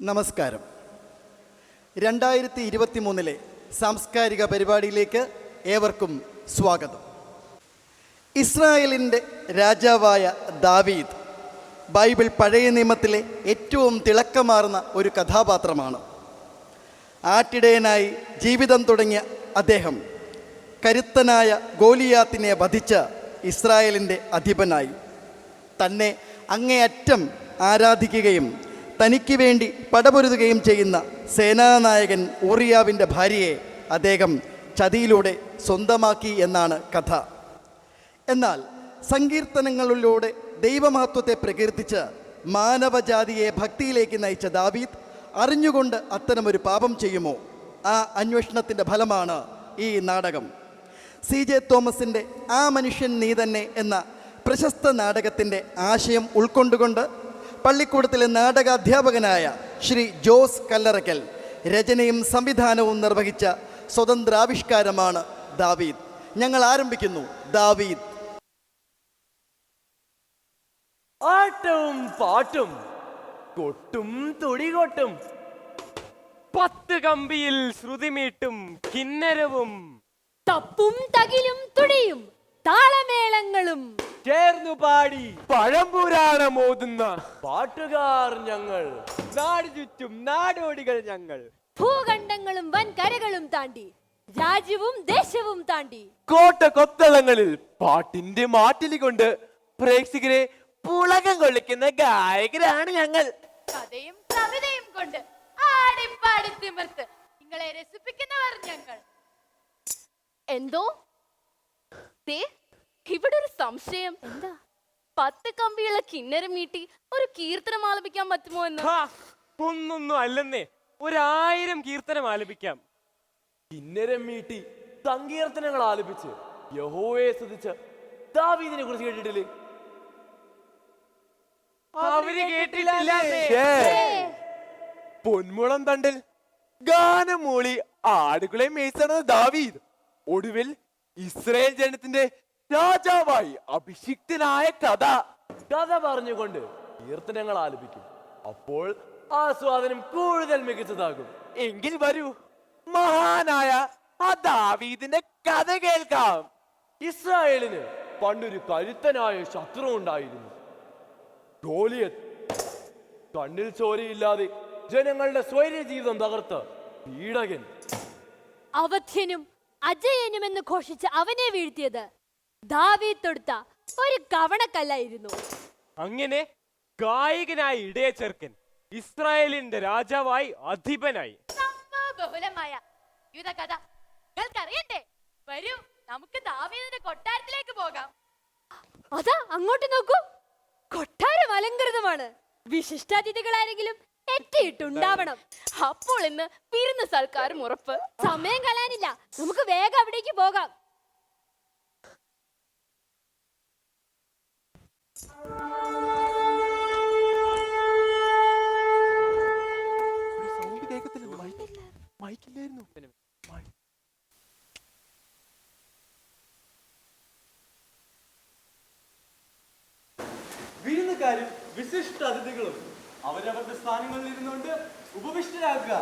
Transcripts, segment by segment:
നമസ്കാരം. 2023 സാംസ്കാരിക പരിപാടിയിലേക്ക് ഏവർക്കും സ്വാഗതം. ഇസ്രായേലിൻ്റെ രാജാവായ ദാവീദ് ബൈബിൾ പഴയ നിയമത്തിലെ ഏറ്റവും തിളക്കമാർന്ന ഒരു കഥാപാത്രമാണ്. ആട്ടിടയനായി ജീവിതം തുടങ്ങിയ അദ്ദേഹം കരുത്തനായ ഗോലിയാത്തിനെ വധിച്ച ഇസ്രായേലിൻ്റെ അധിപനായി. തന്നെ അങ്ങേയറ്റം ആരാധിക്കുകയും തനിക്ക് വേണ്ടി പടപൊരുതുകയും ചെയ്യുന്ന സേനാനായകൻ ഊറിയാവിൻ്റെ ഭാര്യയെ അദ്ദേഹം ചതിയിലൂടെ സ്വന്തമാക്കി എന്നാണ് കഥ. എന്നാൽ സങ്കീർത്തനങ്ങളിലൂടെ ദൈവമഹത്വത്തെ പ്രകീർത്തിച്ച് മാനവജാതിയെ ഭക്തിയിലേക്ക് നയിച്ച ദാവീദ് അറിഞ്ഞുകൊണ്ട് അത്തരമൊരു പാപം ചെയ്യുമോ? ആ അന്വേഷണത്തിൻ്റെ ഫലമാണ് ഈ നാടകം. CJ തോമസിൻ്റെ ആ മനുഷ്യൻ നീ തന്നെ എന്ന പ്രശസ്ത നാടകത്തിൻ്റെ ആശയം ഉൾക്കൊണ്ടുകൊണ്ട് പള്ളിക്കൂടത്തിലെ നാടകാധ്യാപകനായ ശ്രീ ജോസ് കല്ലറയ്ക്കൽ രചനയും സംവിധാനവും നിർവഹിച്ച സ്വതന്ത്രാവിഷ്കാരമാണ് ദാവീദ്. ഞങ്ങൾ ആരംഭിക്കുന്നു. ദാവീദ്. ആട്ടവും പാട്ടും കൊട്ടും തുടികൊട്ടും 10 കമ്പിയിൽ ശ്രുതിമീട്ടും കിന്നരവും തപ്പും തകിലും തുടിയും താളമേളങ്ങളും ചേർന്നു പാടി പഴംപുരാണം ഓതുന്ന പാട്ടുകാർ ഞങ്ങൾ. നാട് ചുറ്റും നാടോടികൾ ഞങ്ങൾ. ഭൂഖണ്ഡങ്ങളും വൻകരകളും താണ്ടി രാജ്യവും ദേശവും താണ്ടി കോട്ട കൊത്തളങ്ങളിൽ പാട്ടിന്റെ മാറ്റിലി കൊണ്ട് പ്രേക്ഷകരെ പുളകം കൊള്ളിക്കുന്ന ഗായകരാണ് ഞങ്ങൾ. കഥയും കവിതയും കൊണ്ട് ആടിപ്പാടി തിമിർത്ത് നിങ്ങളെ രസിപ്പിക്കുന്നവർ ഞങ്ങൾ. എന്തോ ഇവിടെ ഒരു സംശയം. എന്താ? 10 കമ്പിയുള്ള കിന്നരം മീട്ടി ഒരു കീർത്തനം ആലപിക്കാൻ പറ്റുമോ എന്ന്. ഒന്നൊന്നും അല്ലെന്നേ, 1000 കീർത്തനം ആലപിക്കാം. കിന്നരം മീട്ടി സങ്കീർത്തനങ്ങൾ ആലപിച്ച് യഹോവയെ സ്തുതിച്ച് ദാവീദിനെ കുറിച്ച് കേട്ടിട്ടില്ലേ? അവര് കേട്ടില്ല. പൊന്മുളം തണ്ടിൽ ഗാനം മൂളി ആടുകളെ മേയ്ച്ചണ ദാവീദ് ഒടുവിൽ ഇസ്രായേൽ ജനത്തിന്റെ രാജാവായി അഭിഷിക്തനായ കഥ പറഞ്ഞുകൊണ്ട് കീർത്തനങ്ങൾ ആലപിക്കും. അപ്പോൾ ആസ്വാദനം കൂടുതൽ മികച്ചതാകും. എങ്കിൽ വരൂ, മഹാനായ ആ ദാവീദിന്റെ കഥ കേൾക്കാം. ഇസ്രായേലിന് പണ്ടൊരു കരുത്തനായ ശത്രു ഉണ്ടായിരുന്നു, ഗോലിയത്ത്. കണ്ണിൽ ചോരയില്ലാതെ ജനങ്ങളുടെ സ്വൈര്യ ജീവിതം തകർത്ത് പീഡകൻ. അവധ്യനും അജയനുമെന്ന് ഘോഷിച്ച് അവനെ വീഴ്ത്തിയത് ദാവീദ് തൊടുത്ത ഒരു കവണക്കല്ലായിരുന്നു. അങ്ങനെ ഗായകനായ ഇടയ ചെറുക്കൻ ഇസ്രായേലിന്റെ രാജാവായി അധിപനായി. ബഹുലമായ യുദ്ധകഥ നിങ്ങൾക്കറിയണ്ടേ? വരൂ, നമുക്ക് ദാവീദിന്റെ കൊട്ടാരത്തിലേക്ക് പോകാം. അതാ അങ്ങോട്ട് നോക്കൂ, കൊട്ടാരം അലങ്കൃതമാണ്. വിശിഷ്ടാതിഥികളാരെങ്കിലും എത്തിയിട്ടുണ്ടാവണം. അപ്പോൾ ഇന്ന് വിരുന്ന് സൽക്കാരം ഉറപ്പ്. സമയം കളയാനില്ല, നമുക്ക് വേഗം അവിടേക്ക് പോകാം. വിരുന്നുകാരും വിശിഷ്ട അതിഥികളും അവരവരുടെ സ്ഥാനങ്ങളിൽ ഇരുന്നുകൊണ്ട് ഉപവിഷ്ടരാകുക.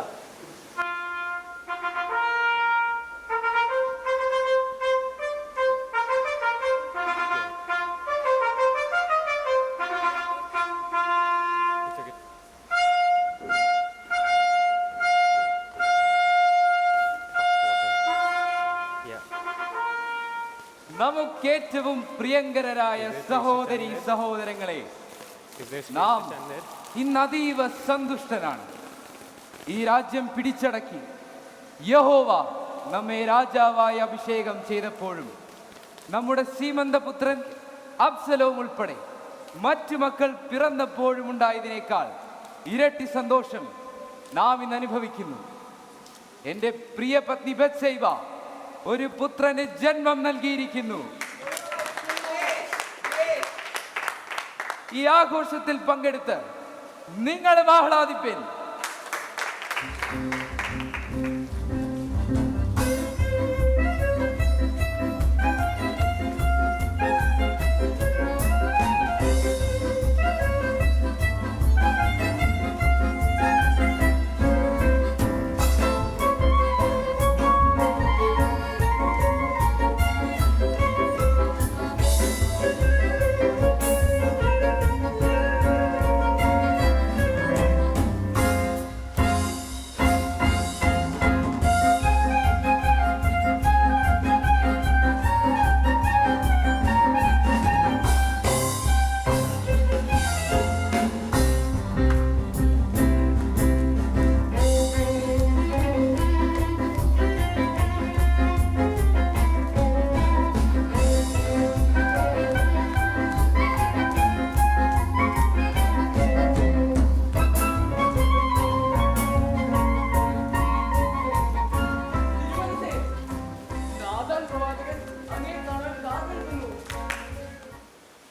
നമുക്കേറ്റവും പ്രിയങ്കരായ സഹോദരി സഹോദരങ്ങളെ, നാം ഇന്ന് അതീവ സന്തുഷ്ടനാണ്. ഈ രാജ്യം പിടിച്ചടക്കി യഹോവ നമ്മെ രാജാവായി അഭിഷേകം ചെയ്തപ്പോഴും നമ്മുടെ സീമന്തപുത്രൻ അബ്സലോം ഉൾപ്പെടെ മറ്റു മക്കൾ പിറന്നപ്പോഴും ഉണ്ടായതിനേക്കാൾ ഇരട്ടി സന്തോഷം നാം ഇന്ന് അനുഭവിക്കുന്നു. എൻ്റെ പ്രിയ പത്നി ബത്സൈബ ഒരു പുത്രന് ജന്മം നൽകിയിരിക്കുന്നു. ഈ ആഘോഷത്തിൽ പങ്കെടുത്ത് നിങ്ങൾ ആഹ്ലാദിപ്പിൻ.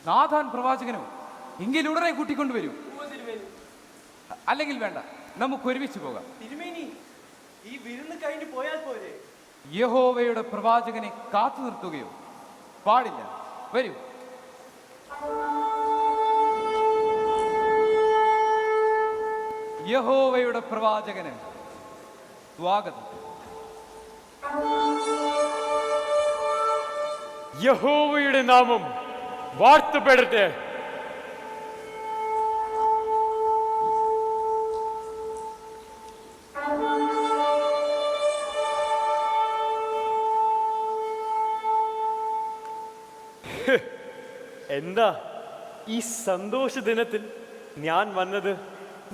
നാഥാൻ പ്രവാചകനോ? എങ്കിൽ ഉടനെ കൂട്ടിക്കൊണ്ടുവരൂ. അല്ലെങ്കിൽ വേണ്ട, നമുക്ക് ഒരുമിച്ച് പോകാം. തിരുമേനി, ഈ വിരുന്ന് കഴിഞ്ഞ് പോയാൽ പോരെ? യഹോവയുടെ പ്രവാചകനെ കാത്തു നിർത്തുകയോ? പാടില്ല. വരൂ. യഹോവയുടെ പ്രവാചകന് സ്വാഗതം. യഹോവയുടെ നാമം വാഴ്ത്തപ്പെടട്ടെ. എന്താ ഈ സന്തോഷ ദിനത്തിൽ ഞാൻ വന്നത്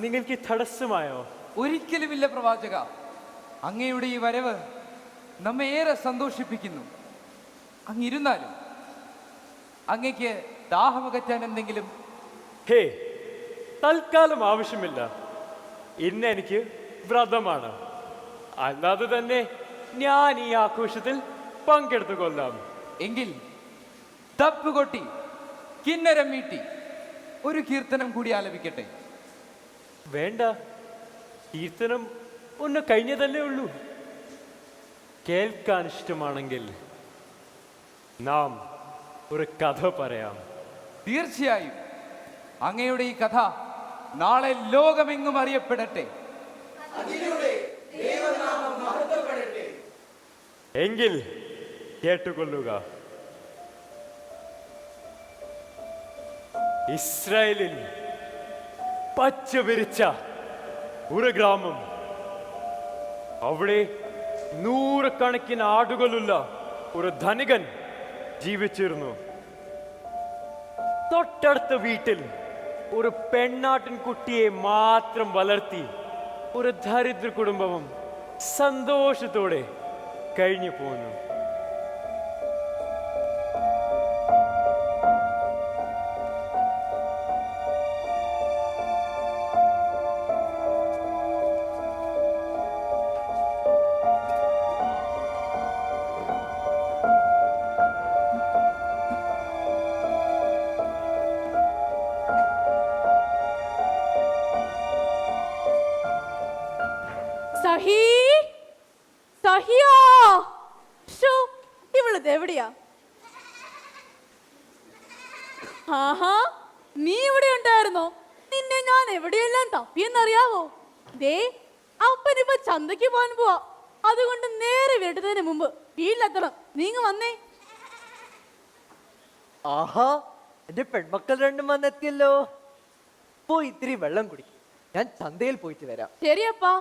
നിങ്ങൾക്ക് തടസ്സമായോ? ഒരിക്കലുമില്ല പ്രവാചക. അങ്ങയുടെ ഈ വരവ് നമ്മെ ഏറെ സന്തോഷിപ്പിക്കുന്നു. അങ്ങിരുന്നാലും അങ്ങയ്ക്ക് ദാഹമകറ്റാൻ എന്തെങ്കിലും? ഹേ, തൽക്കാലം ആവശ്യമില്ല. ഇന്ന് എനിക്ക് വ്രതമാണ്. അല്ലാതെ തന്നെ ഞാൻ ഈ ആഘോഷത്തിൽ പങ്കെടുത്തു കൊള്ളാം. എങ്കിൽ തപ്പ് കൊട്ടി കിന്നരം മീട്ടി ഒരു കീർത്തനം കൂടി ആലപിക്കട്ടെ. വേണ്ട, കീർത്തനം ഒന്ന് കഴിഞ്ഞതല്ലേ ഉള്ളൂ. കേൾക്കാൻ ഇഷ്ടമാണെങ്കിൽ നാം ഒരു കഥ പറയാം. തീർച്ചയായും അങ്ങയുടെ ഈ കഥ നാളെ ലോകമെങ്ങും അറിയപ്പെടട്ടെ. എങ്കിൽ കേട്ടുകൊള്ളുക. ഇസ്രായേലിൽ പച്ച വിരിച്ച ഒരു ഗ്രാമം. അവിടെ നൂറുകണക്കിന് ആടുകളുള്ള ഒരു ധനികൻ ജീവിച്ചിരുന്നു. തൊട്ടടുത്ത വീട്ടിൽ ഒരു പെണ്ണാട്ടിൻ കുട്ടിയെ മാത്രം വളർത്തി ഒരു ദരിദ്ര കുടുംബവും സന്തോഷത്തോടെ കഴിഞ്ഞു പോന്നു. ഇവളത് എവിടെയാ? ആഹാ, നീ ഇവിടെ ഉണ്ടായിരുന്നോ? നിന്നെ ഞാൻ എവിടെയെല്ലാം തപ്പിയെന്നറിയാവോ? ദേ, അപ്പനിപ്പോ ചന്തയ്ക്ക് പോകാൻ പോവാ. അതുകൊണ്ട് നേരെ വരുന്നതിന് മുമ്പ് വീട്ടിലെത്തണം. നീങ്ങ വന്നേ. ആഹാ, എന്റെ പെൺമക്കൾ രണ്ടും വന്നെത്തിയല്ലോ. പോയി ഇത്തിരി വെള്ളം കുടിക്കും. ഞാൻ ചന്തയിൽ പോയിട്ട് വരാം. ശരിയപ്പാ,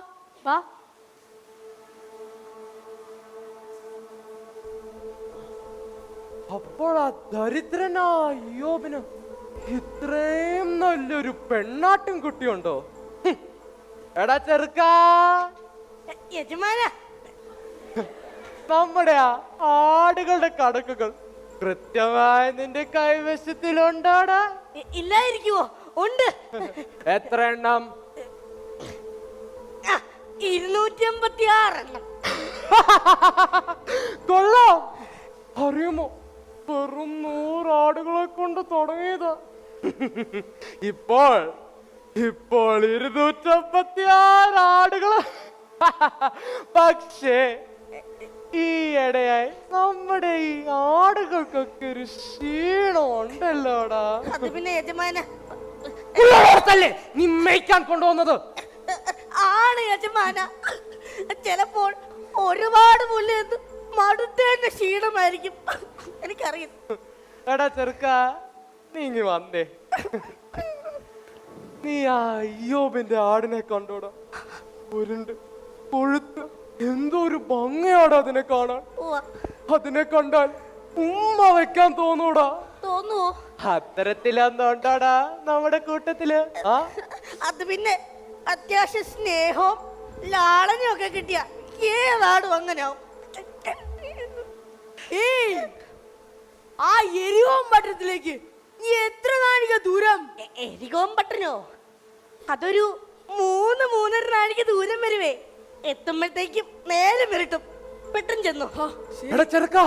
വാ. അപ്പോഴാ ദരിദ്രനായ യോബിന് ഇത്രയും നല്ലൊരു പെണ്ണാട്ടും കുട്ടിയുണ്ടോ? എടാ ചെറുക്കാ, നമ്മുടെ ആടുകളുടെ കണക്കുകൾ കൃത്യമായി നിന്റെ കൈവശത്തിലുണ്ടോടാ? ഇല്ലായിരിക്കുവോ? ഉണ്ട്. എത്ര എണ്ണം? 256 എണ്ണം. കൊള്ളാം. അറിയുമോ, വെറും 100 ആടുകളെ കൊണ്ട് തുടങ്ങിയത് ഇപ്പോൾ 256 ആടുകൾ. പക്ഷേ ഈയിടെയായി നമ്മുടെ ഈ ആടുകൾക്കൊക്കെ ഒരു ക്ഷീണം ഉണ്ടല്ലോടാ. അത് പിന്നെ യജമാന നീ മേയ്ക്കാൻ കൊണ്ടുവന്നത് ആണ് യജമാന. ചിലപ്പോൾ ഒരുപാട് പുല്ല് മടുത്തേണ്ട ക്ഷീണമായിരിക്കും. എനിക്കറിയാം. എടാ ചെറുക്ക, നീങ്ങി വന്നേ. നീ ആ അയ്യോബിന്റെ ആടിനെ കണ്ടോടാ. ഉരുണ്ട് കൊഴുത്ത് എന്തോ ഒരു ഭംഗിയാടാ അതിനെ കാണാൻ. അതിനെ കണ്ടാൽ ഉമ്മ വെക്കാൻ തോന്നൂടാ. തോന്നുവോ? അത്തരത്തിലെന്തോണ്ടാടാ നമ്മുടെ കൂട്ടത്തില്? അത് പിന്നെ അത്യാവശ്യം സ്നേഹവും ലാളനും ഒക്കെ കിട്ടിയ ഏതാടും അങ്ങനെയാവും. ആ എരിവോം പട്ടണത്തിലേക്ക് നീ എത്ര നാഴിക ദൂരം? എരികോം പട്ടണോ? അതൊരു 3-3.5 നാഴിക ദൂരം വരുവേ. എത്തുമ്പോഴത്തേക്കും നേരെ വിരട്ടും. പെട്ടെന്ന് ചെന്നു. എടാ ചെറുക്ക,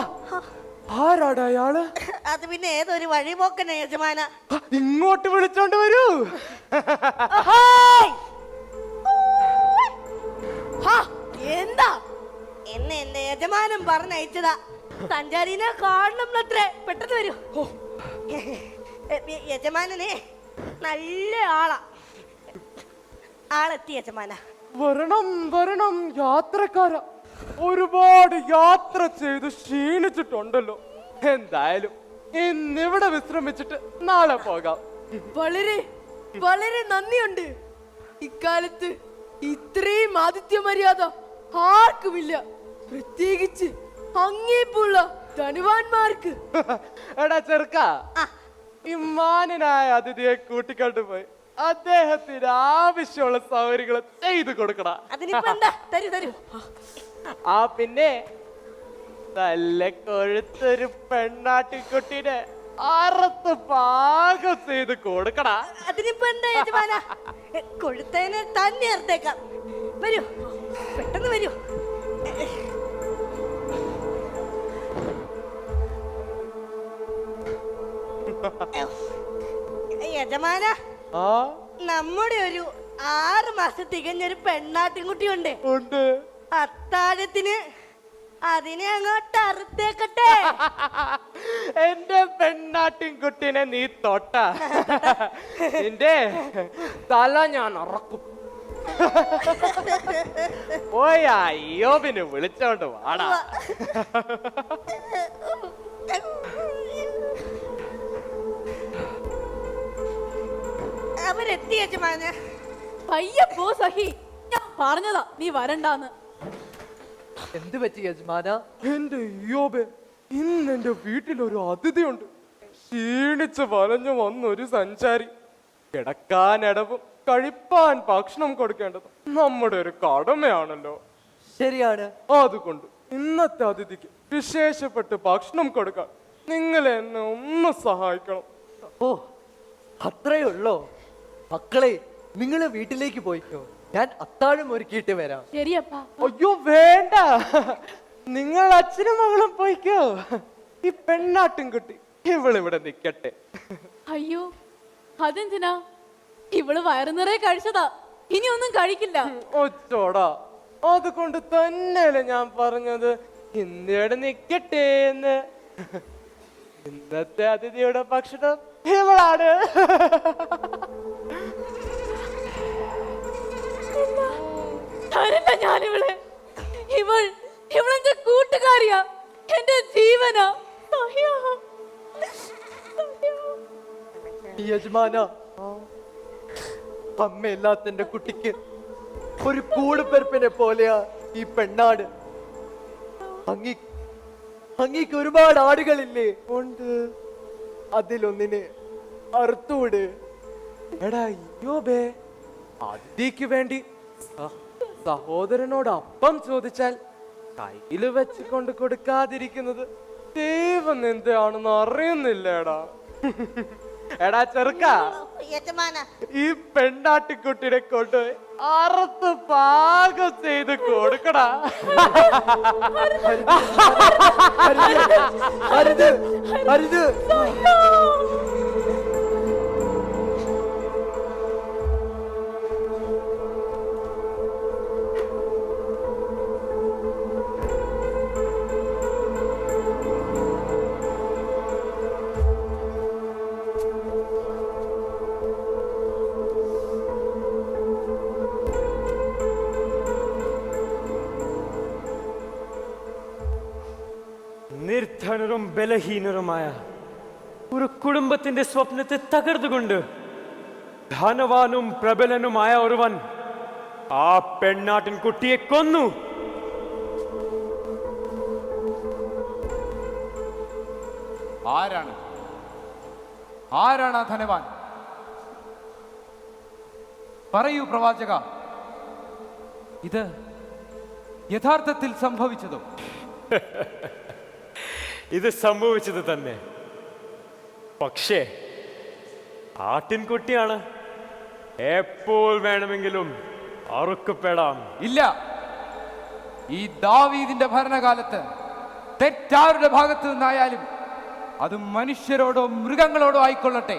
ആരാടാ അയാള്? അത് പിന്നെ ഏതൊരു വഴിപോക്കനെ യജമാന. ഇങ്ങോട്ട് വിളിച്ചോണ്ട് വരൂ. ഹായ്. ഹാ, എന്താ എന്നെ എന്റെ യജമാനൻ പറഞ്ഞയച്ചതാ. സഞ്ചാരിനെ കാണണമത്രേ. പെട്ടെന്ന് വരൂ. യജമാനനെ നല്ല ആളാ. ആളെത്തി യജമാന. വരണം വരണം യാത്രക്കാരാ. ഒരുപാട് യാത്ര ചെയ്ത് ക്ഷീണിച്ചിട്ടുണ്ടല്ലോ. എന്തായാലും ഇന്നിവിടെ വിശ്രമിച്ചിട്ട് നാളെ പോകാം. വളരെ വളരെ നന്ദിയുണ്ട്. ഇക്കാലത്ത് ഇത്രയും ആതിഥ്യ മര്യാദ ആർക്കുമില്ല, പ്രത്യേകിച്ച് അങ്ങേപ്പുള്ള ധനവാന്മാർക്ക്. എടാ ചെറുക്ക, ഈ മാന്യനായ അതിഥിയെ കൂട്ടിക്കൊണ്ടുപോയി അദ്ദേഹത്തിന് ആവശ്യമുള്ള സൗകര്യങ്ങൾ ചെയ്തു കൊടുക്കണ. അതിനിപ്പോ എന്താ? തരൂ തരൂ. ആ പിന്നെ നല്ല കൊഴുത്തൊരു പെണ്ണാട്ടിക്കുട്ടീനെ അറുത്ത് പാകം ചെയ്ത് കൊടുക്കണ. അതിനിപ്പോ എന്താ യജമാന? കൊഴുത്തേനെ തന്നെ അർത്തേക്കാം. വരൂ, പെട്ടെന്ന് വരൂ. യജമാന, ആ നമ്മുടെ ഒരു 6 മാസം തികഞ്ഞൊരു പെണ്ണാട്ടിൻകുട്ടിയുണ്ട്. ഉണ്ട്. അത്താഴത്തിന് അതിനെ അങ്ങോട്ട് അറുത്തേക്കട്ടെ. എന്റെ പെണ്ണാട്ടിൻകുട്ടീനെ നീ തൊട്ട നിന്റെ തല ഞാൻ അറക്കും. പോയ അയ്യോബിന് വിളിച്ചോണ്ട് വാടാ. അവരെത്തി യജമാന. പയ്യെ പോ സഹി, ഞാൻ പറഞ്ഞതാ നീ വരണ്ടാന്ന്. എന്ത് പറ്റി യജമാന? എന്റെ അയ്യോബെ, ഇന്ന് എന്റെ വീട്ടിലൊരു അതിഥിയുണ്ട്. ക്ഷീണിച്ച് വലഞ്ഞു വന്നൊരു സഞ്ചാരി. കിടക്കാൻ ഇടവും കഴിപ്പാൻ ഭക്ഷണം കൊടുക്കേണ്ടത് നമ്മുടെ ഒരു കടമയാണല്ലോ. ശരിയാണ്. അതുകൊണ്ട് ഇന്നത്തെ അതിഥിക്ക് വിശേഷപ്പെട്ട് ഭക്ഷണം കൊടുക്കാൻ നിങ്ങൾ എന്നെ ഒന്ന് സഹായിക്കണം. ഓ, അത്രേ ഉള്ളോ? മക്കളെ, നിങ്ങൾ വീട്ടിലേക്ക് പോയിക്കോ, ഞാൻ അത്താഴം ഒരുക്കിയിട്ട് വരാം. ശരിയപ്പാ. അയ്യോ വേണ്ട, നിങ്ങൾ അച്ഛനും മകളും പോയിക്കോ. ഈ പെണ്ണാട്ടിൻകുട്ടി ഇവളിവിടെ നിക്കട്ടെ. അയ്യോ, അതെന്തിനാ? ഇവള് വയറു നിറയെ കഴിച്ചതാ, ഇനി ഒന്നും കഴിക്കില്ല. ഒച്ചോടാ, അതുകൊണ്ട് തന്നെയല്ലേ ഞാൻ പറഞ്ഞത് ഇന്നിവിടെ നിക്കട്ടെ എന്ന്. ഇന്നത്തെ അതിഥിയുടെ ഭക്ഷണം ഇവളാണ്. തരില്ല ഞാനിവളെ. ഇവളെന്റെ കൂട്ടുകാരിയാ, എന്റെ ജീവനാ. സഹ്യാ. യജമാന, അമ്മയില്ലാത്ത എന്റെ കുട്ടിക്ക് ഒരു കൂടുപെരുപ്പിനെ പോലെയാ ഈ പെണ്ണാട്. അങ്ങേക്ക് ഒരുപാട് ആടുകളില്ലേ? ഉണ്ട്. അതിലൊന്നിനെ അറുത്തൂട്. എടാ അയ്യോബേ, അതിഥിക്ക് വേണ്ടി സഹോദരനോട് അപ്പം ചോദിച്ചാൽ കയ്യില് വെച്ച് കൊണ്ട് കൊടുക്കാതിരിക്കുന്നത് ദൈവം എന്താണെന്ന് അറിയുന്നില്ലേടാ. എടാ ചെറുക്ക, യജമാന, ഈ പെണ്ണാട്ടിക്കുട്ടിനെ കൊണ്ട് അറുത്ത് പാകം ചെയ്ത് കൊടുക്കടാ. അരുത്, അരുത്. നിർധനരും ബലഹീനരുമായ ഒരു കുടുംബത്തിന്റെ സ്വപ്നത്തെ തകർത്തുകൊണ്ട് ധനവാനും പ്രബലനുമായ ഒരുവൻ ആ പെണ്ണാട്ടിൻ കുട്ടിയെ കൊന്നു. ആരാണ് ആരാണ് ആ ധനവാൻ? പറയൂ പ്രവാചക, ഇത് യഥാർത്ഥത്തിൽ സംഭവിച്ചതോ? ഇത് സംഭവിച്ചത് തന്നെ. പക്ഷേ ആട്ടിൻകുട്ടിയാണ്, എപ്പോൾ വേണമെങ്കിലും അറുക്കപ്പെടാം. ഇല്ല, ഈ ദാവീദിന്റെ ഭരണകാലത്ത് തെറ്റാരുടെ ഭാഗത്തു നിന്നായാലും അത് മനുഷ്യരോടോ മൃഗങ്ങളോടോ ആയിക്കൊള്ളട്ടെ,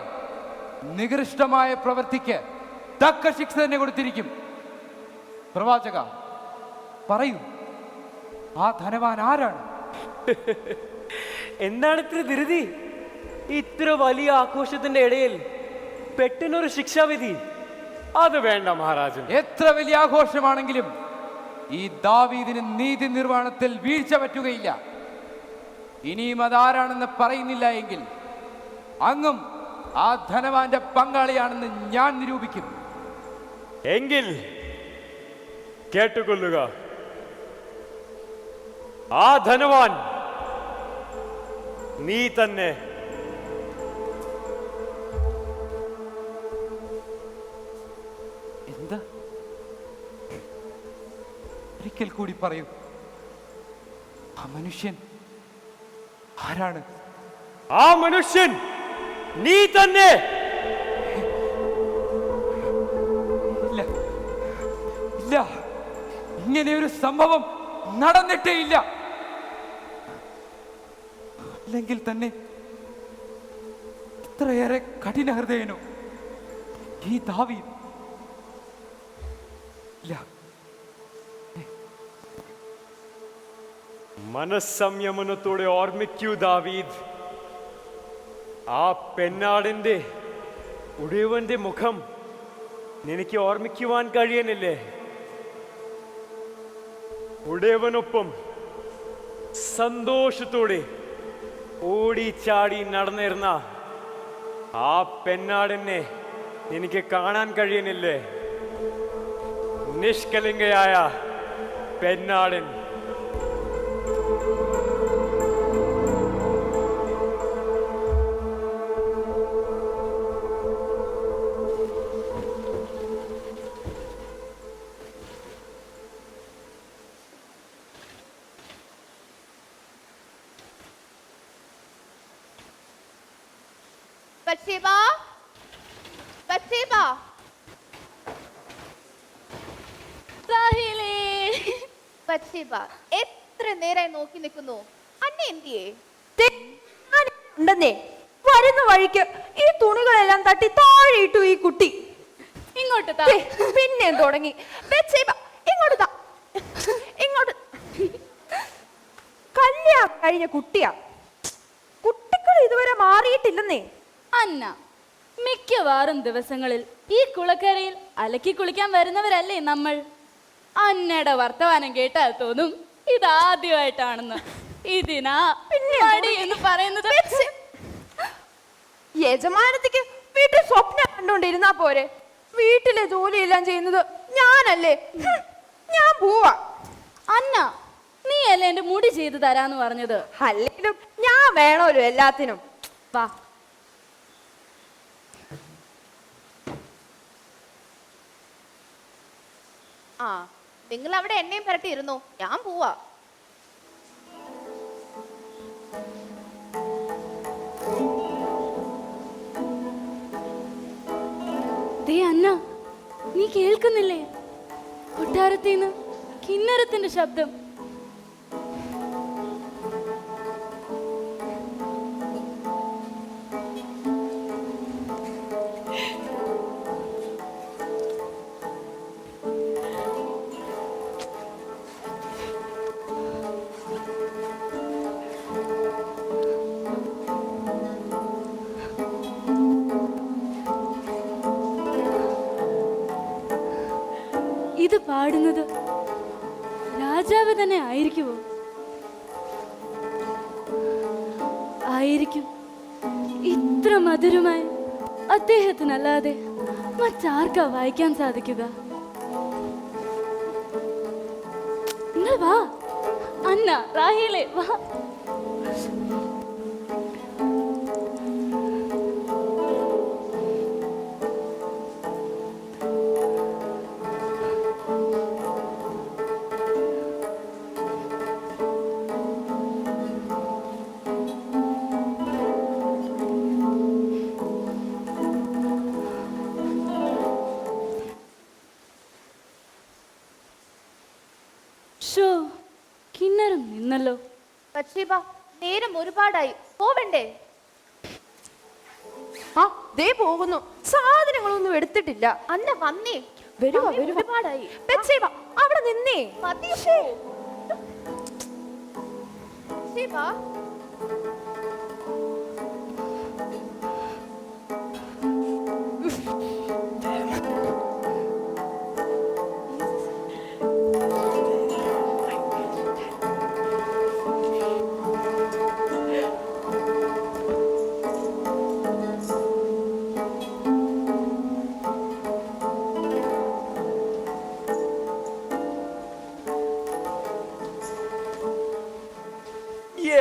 നികൃഷ്ടമായ പ്രവൃത്തിക്ക് തക്ക ശിക്ഷ തന്നെ കൊടുത്തിരിക്കും. പ്രവാചക, പറയൂ, ആ ധനവാൻ ആരാണ്? എന്താണ് ഇത്ര ധൃതി? ഇത്ര വലിയ ആഘോഷത്തിന്റെ ഇടയിൽ പെട്ടെന്നൊരു ശിക്ഷാവിധി അത് വേണ്ട മഹാരാജൻ. എത്ര വലിയ ആഘോഷമാണെങ്കിലും ഈ ദാവീദിന് നീതി നിർവഹണത്തിൽ വീഴ്ച പറ്റുകയില്ല. ഇനിയും അതാരാണെന്ന് പറയുന്നില്ല എങ്കിൽ അങ്ങും ആ ധനവാന്റെ പങ്കാളിയാണെന്ന് ഞാൻ നിരൂപിക്കും. എങ്കിൽ കേട്ടുകൊള്ളുക. ആ ധനവാൻ നീ തന്നെ. എന്താ? ഒരിക്കൽ കൂടി പറയൂ, ആ മനുഷ്യൻ ആരാണ്? ആ മനുഷ്യൻ നീ തന്നെ. ഇല്ല ഇല്ല, ഇങ്ങനെ ഒരു സംഭവം നടന്നിട്ടേ ഇല്ല. അല്ലെങ്കിൽ തന്നെ ഇത്രയേറെ കഠിന ഹൃദയനോ ഈ ദാവീദ്? ഇല്ല. മനസ്സംയമനത്തോടെ ഓർമ്മിക്കൂ ദാവീദ്. ആ പെണ്ണാടിന്റെ ഉടയവന്റെ മുഖം നിനക്ക് ഓർമ്മിക്കുവാൻ കഴിയണില്ലേ? ഉടയവനൊപ്പം സന്തോഷത്തോടെ ഓടിച്ചാടി നടന്നിരുന്ന ആ പെണ്ണാടിനെ എനിക്ക് കാണാൻ കഴിയണില്ലേ? നിഷ്കലിംഗയായ പെണ്ണാടൻ. ബത്ശേബ, ബത്ശേബ. റാഹേലേ, ബത്ശേബ, എത്ര നേരായി നോക്കി നിൽക്കുന്നു? അന്നെ എന്തിയേ? ഉണ്ടെന്നേ, വരുന്ന വഴിക്ക് ഈ തുണികളെല്ലാം തട്ടി താഴെ ഇട്ടു ഈ കുട്ടി. ഇങ്ങോട്ട് താ. പിന്നെ തുടങ്ങി. ബത്ശേബ, ഇങ്ങോട്ട് താ, ഇങ്ങോട്ട്. കല്യാണം കഴിഞ്ഞ കുട്ടിയാ. കുട്ടികൾ ഇതുവരെ മാറിയിട്ടില്ലെന്നേ. അന്ന, മിക്കവാറും ദിവസങ്ങളിൽ ഈ കുളക്കരയിൽ അലക്കി കുളിക്കാൻ വരുന്നവരല്ലേ നമ്മൾ. അന്നയുടെ വർത്തമാനം കേട്ടാൽ തോന്നും ഇതാദ്യമായിട്ടാണെന്ന്. ഇതിനാ പിന്നെ മടി എന്ന് പറയുന്നത്. യജമാനത്തിക്ക് വീട്ടിൽ സ്വപ്നം കണ്ടോണ്ടിരുന്നാ പോരെ? വീട്ടിലെ ജോലിയെല്ലാം ചെയ്യുന്നത് ഞാനല്ലേ? ഞാൻ പോവാ. അന്ന, നീ അല്ലേ എന്റെ മുടി ചെയ്ത് തരാന്ന് പറഞ്ഞത്? അല്ലെങ്കിലും ഞാൻ വേണമല്ലോ എല്ലാത്തിനും. വാ. ആ, നിങ്ങൾ അവിടെ എണ്ണയും പുരട്ടിയിരുന്നു, ഞാൻ പോവാ. ദേ അന്ന, നീ കേൾക്കുന്നില്ലേ? കൊട്ടാരത്തിന്ന് കിന്നരത്തിന്റെ ശബ്ദം. ഇത് പാടുന്നത് രാജാവ് തന്നെ ആയിരിക്കുമോ? ആയിരിക്കും. ഇത്ര മധുരമായി അദ്ദേഹത്തിനല്ലാതെ മറ്റാർക്കാ വായിക്കാൻ സാധിക്കുക? നിങ്ങൾ വാ അന്ന, റാഹേലേ, വാ. ഷോ, കിന്നരം നിന്നല്ലോ. ബത്ശേബ, നേരം ഒരുപാടായി, പോവണ്ടേ? ആ ദേ പോകുന്നു. സാധനങ്ങളൊന്നും എടുത്തിട്ടില്ല. അല്ല വന്നേ. വരുവാ സമയം വരുവാ. ഒരുപാടായി. പെപ്സി വാ, അവിടെ നിന്നേ. മതി അപ്പോ. ശിവ,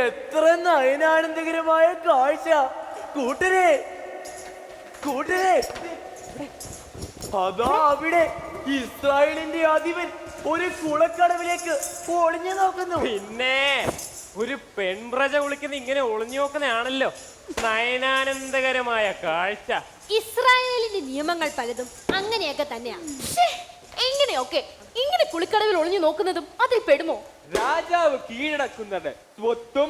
എത്ര നയനാനന്ദകരമായ കാഴ്ച കൂട്ടരെ കൂട്ടരെ. അതാ അവിടെ ഇസ്രായേലിന്റെ അധിപൻ ഒരു കുളക്കടവിലേക്ക് ഒളിഞ്ഞു നോക്കുന്നു. പിന്നെ ഒരു പെൺപ്രജ വിളിക്കുന്ന ഇങ്ങനെ ഒളിഞ്ഞു നോക്കുന്നതാണല്ലോ നയനാനന്ദകരമായ കാഴ്ച. ഇസ്രായേലിന്റെ നിയമങ്ങൾ പലതും അങ്ങനെയൊക്കെ തന്നെയാ. എങ്ങനെയൊക്കെ ഇങ്ങനെ കുളിക്കടവിൽ ഒളിഞ്ഞു നോക്കുന്നതും അതിൽ പെടുമോ? രാജാവ് കീഴടക്കുന്നത് സ്വത്തും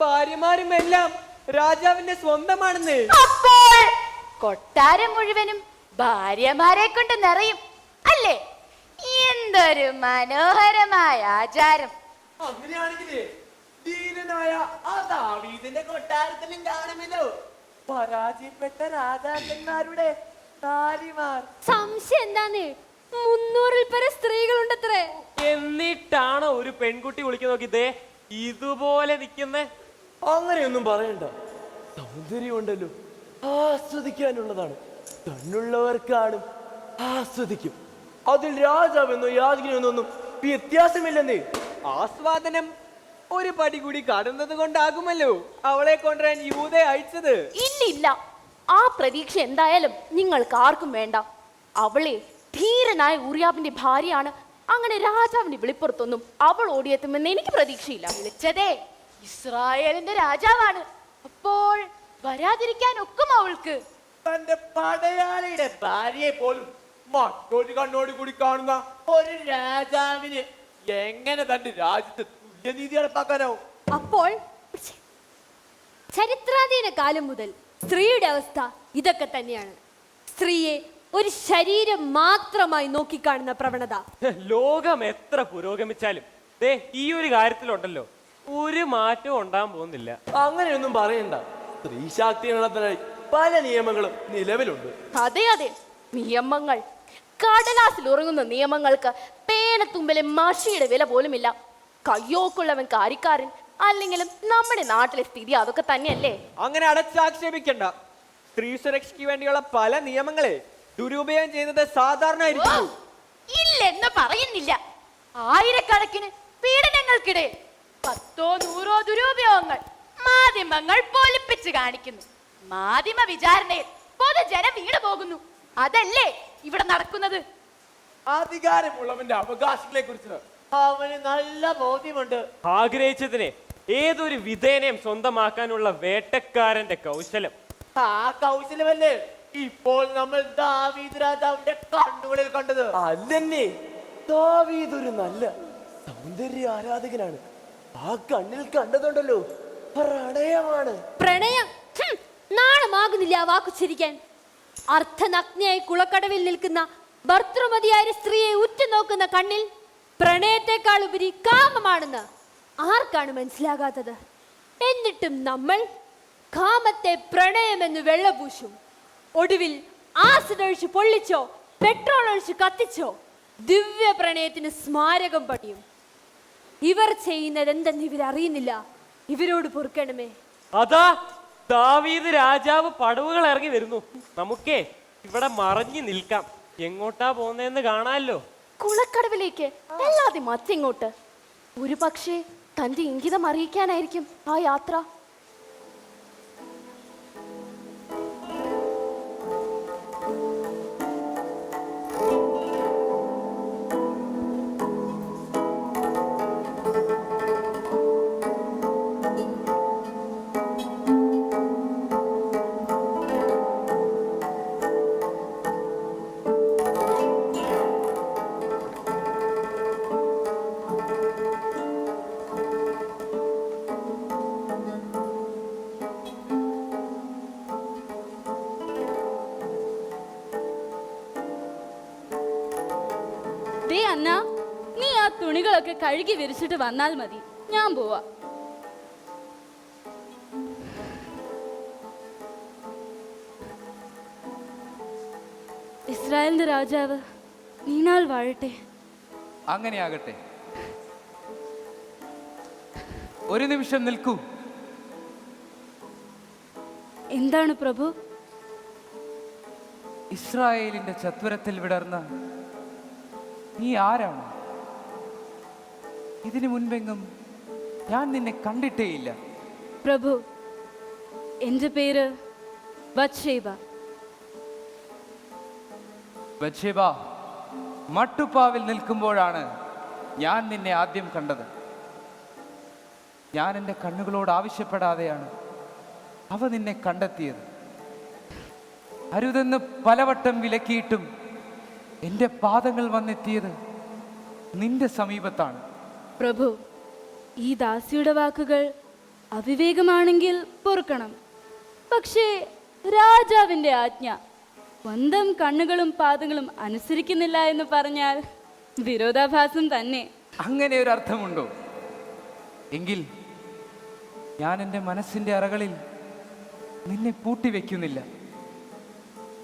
ഭാര്യമാരും എല്ലാം രാജാവിന്റെ സ്വന്തമാണെന്ന്. അപ്പോൾ കൊട്ടാരം മുഴുവനും ഭാര്യമാരെ കൊണ്ട് നിറയും അല്ലേ? എന്തൊരു മനോഹരമായ ആചാരം. അങ്ങനെയാണെങ്കിലേ ധീരനായ ആ ദാവീദിന്റെ കൊട്ടാരത്തിലും കാണുമല്ലോ പരാജയപ്പെട്ട രാജാക്കന്മാരുടെ ഭാര്യമാർ. സംശയം എന്താന്ന്? 300-ൽ പരം സ്ത്രീകളുണ്ടത്രേ. എന്നിട്ടാണ് ഒരു പെൺകുട്ടി വിളിക്കുന്ന നോക്കിതേ ഇതുപോലെ നിൽക്കുന്നേ. അങ്ങനെയൊന്നും പറയണ്ട. സൗന്ദര്യം ഉണ്ടല്ലോ ആസ്വദിക്കാനുള്ളതാണ്. കണ്ണുള്ളവർ കാണും, ആസ്വദിക്കും. അതിൽ രാജാവെന്നോ യാചകനെന്നൊന്നും വ്യത്യാസമില്ലെന്നേ. ആസ്വാദനം ഒരു പടി കൂടി കടന്നത് കൊണ്ടാകുമല്ലോ അവളെ കൊണ്ടുവരാൻ യൂത അയച്ചത്. ഇല്ലില്ല, ആ പ്രതീക്ഷ എന്തായാലും നിങ്ങൾക്ക് ആർക്കും വേണ്ട. അവളെ ധീരനായ ഊറിയാബിന്റെ ഭാര്യയാണ്. അങ്ങനെ രാജാവിന്റെ വിളിപ്പുറത്തൊന്നും അവൾ ഓടിയെത്തുമെന്ന് എനിക്ക് പ്രതീക്ഷയില്ല. വിളിച്ചതേ ഇസ്രായേലിന്റെ രാജാവാണ്. അപ്പോൾ വരാതിരിക്കാൻ ഒക്കും അവൾക്ക്. തന്റെ പടയാളിയുടെ ഭാര്യയെ പോലും മറ്റൊരു കണ്ണോട് കൂടി കാണുന്ന ഒരു രാജാവിന് എങ്ങനെ തന്റെ രാജ്യത്ത് തുല്യനീതി നടപ്പാക്കാനാവും? അപ്പോൾ ചരിത്രാതീന കാലം മുതൽ സ്ത്രീയുടെ അവസ്ഥ ഇതൊക്കെ തന്നെയാണ്. സ്ത്രീയെ ഒരു ശരീരം മാത്രമായി നോക്കിക്കാണുന്ന പ്രവണത. ലോകം എത്ര പുരോഗമിച്ചാലും ദേ ഈ ഒരു കാര്യത്തിലുണ്ടല്ലോ ഒരു മാറ്റവും ഉണ്ടാകാൻ പോകുന്നില്ല. അങ്ങനെയൊന്നും പറയണ്ട. സ്ത്രീ ശാക്തീകരണത്തിനായി പല നിയമങ്ങളും നിലവിലുണ്ട്. അതെ അതെ, നിയമങ്ങൾ. കടലാസിൽ ഉറങ്ങുന്ന നിയമങ്ങൾക്ക് പേനത്തുമ്പിലെ മഷിയുടെ വില പോലുമില്ല. കയ്യോക്കുള്ളവൻ കാര്യക്കാരൻ. അല്ലെങ്കിലും നമ്മുടെ നാട്ടിലെ സ്ഥിതി അതൊക്കെ തന്നെയല്ലേ? അങ്ങനെ അടച്ചാക്ഷേപിക്കണ്ട. സ്ത്രീ സുരക്ഷയ്ക്ക് വേണ്ടിയുള്ള പല നിയമങ്ങളെ ദുരുപയോഗം ചെയ്യുന്നത് സാധാരണ ഇല്ലെന്ന് പറയുന്നില്ല. ആയിരക്കണക്കിന് പീഡനങ്ങൾക്കിടെ 10ഓ 100ഓ ദുരുപയോഗങ്ങൾ മാധ്യമങ്ങൾ പൊലിപ്പിച്ച് കാണിക്കുന്നു. മാധ്യമ വിചാരണയിൽ പൊതുജനം വീണ് പോകുന്നു. അതല്ലേ ഇവിടെ നടക്കുന്നത്? അധികാരമുള്ളവന്റെ അവകാശങ്ങളെ കുറിച്ച് അവന് നല്ല ബോധ്യമുണ്ട്. ആഗ്രഹിച്ചതിനെ ഏതൊരു വിധേനയും സ്വന്തമാക്കാനുള്ള വേട്ടക്കാരന്റെ കൗശലം. ആ കൗശലമല്ലേ ഇപ്പോൾ നമ്മൾ ദാവീദ് രാജാവിന്റെ കണ്ണുകളിൽ കണ്ടത്. അല്ലെന്നേ, ദാവീദ് ഒരു നല്ല സൗന്ദര്യ ആരാധകനാണ്. ആ കണ്ണിൽ കണ്ടതുണ്ടല്ലോ പ്രണയമാണ്. പ്രണയം നാണമാകുന്നില്ല ആ വാക്കുച്ചരിക്കാൻ. അർദ്ധനഗ്നയായി കുളക്കടവിൽ നിൽക്കുന്ന ഭർത്തൃമതിയായ സ്ത്രീയെ ഉറ്റുനോക്കുന്ന കണ്ണിൽ പ്രണയത്തെക്കാൾ ഉപരി കാമമാണെന്ന് ആർക്കാണ് മനസ്സിലാകാത്തത്? എന്നിട്ടും നമ്മൾ കാമത്തെ പ്രണയമെന്ന് വെള്ളപൂശും. ഒടുവിൽ ആസിഡ് ഒഴിച്ച് പൊള്ളിച്ചോ പെട്രോൾ ഒഴിച്ച് കത്തിച്ചോ ദിവ്യ പ്രണയത്തിന് സ്മാരകം പണിയും. ഇവർ ചെയ്യുന്നത് എന്തെന്ന് ഇവരറിയുന്നില്ല. ഇവരോട് പൊറുക്കണമേ. അതാ ദാവീദ് രാജാവ് പടവുകൾ ഇറങ്ങി വരുന്നു. നമുക്കേ ഇവിടെ മറഞ്ഞു നിൽക്കാം. എങ്ങോട്ടാ പോകുന്നതെന്ന് കാണാമല്ലോ. കുളക്കടവിലേക്ക് അല്ലാതെ മറ്റെങ്ങോട്ട്? ഒരു പക്ഷേ തന്റെ ഇംഗിതം അറിയിക്കാനായിരിക്കും ആ യാത്ര. അന്ന, നീ ആ തുണികളൊക്കെ കഴുകി വിരിച്ചിട്ട് വന്നാൽ മതി, ഞാൻ പോവാ. ഇസ്രായേലിന്റെ രാജാവ് നീണാൾ വാഴട്ടെ. അങ്ങനെയാകട്ടെ. ഒരു നിമിഷം നിൽക്കൂ. എന്താണ് പ്രഭു? ഇസ്രായേലിന്റെ ചത്വരത്തിൽ വിടർന്ന നീ ആരാണ്? ഇതിനു മുൻപെങ്ങും ഞാൻ നിന്നെ കണ്ടിട്ടേയില്ല. പ്രഭു, എന്റെ പേര് ബത്ശേബ. ബത്ശേബ, മട്ടുപ്പാവിൽ നിൽക്കുമ്പോഴാണ് ഞാൻ നിന്നെ ആദ്യം കണ്ടത്. ഞാൻ എൻ്റെ കണ്ണുകളോട് ആവശ്യപ്പെടാതെയാണ് അവ നിന്നെ കണ്ടെത്തിയത്. അരുതെന്ന് പലവട്ടം വിലക്കിയിട്ടും എൻ്റെ പാദങ്ങൾ വന്നെത്തിയത് നിന്റെ സമീപത്താണ്. പ്രഭു, ഈ ദാസിയുടെ വാക്കുകൾ അവിവേകമാണെങ്കിൽ പൊറുക്കണം. പക്ഷേ രാജാവിന്റെ ആജ്ഞ സ്വന്തം കണ്ണുകളും പാദങ്ങളും അനുസരിക്കുന്നില്ല എന്ന് പറഞ്ഞാൽ വിരോധാഭാസം തന്നെ. അങ്ങനെ ഒരു അർത്ഥമുണ്ടോ? എങ്കിൽ ഞാൻ എൻ്റെ മനസ്സിൻ്റെ അറകളിൽ നിന്നെ പൂട്ടിവെക്കുന്നില്ല.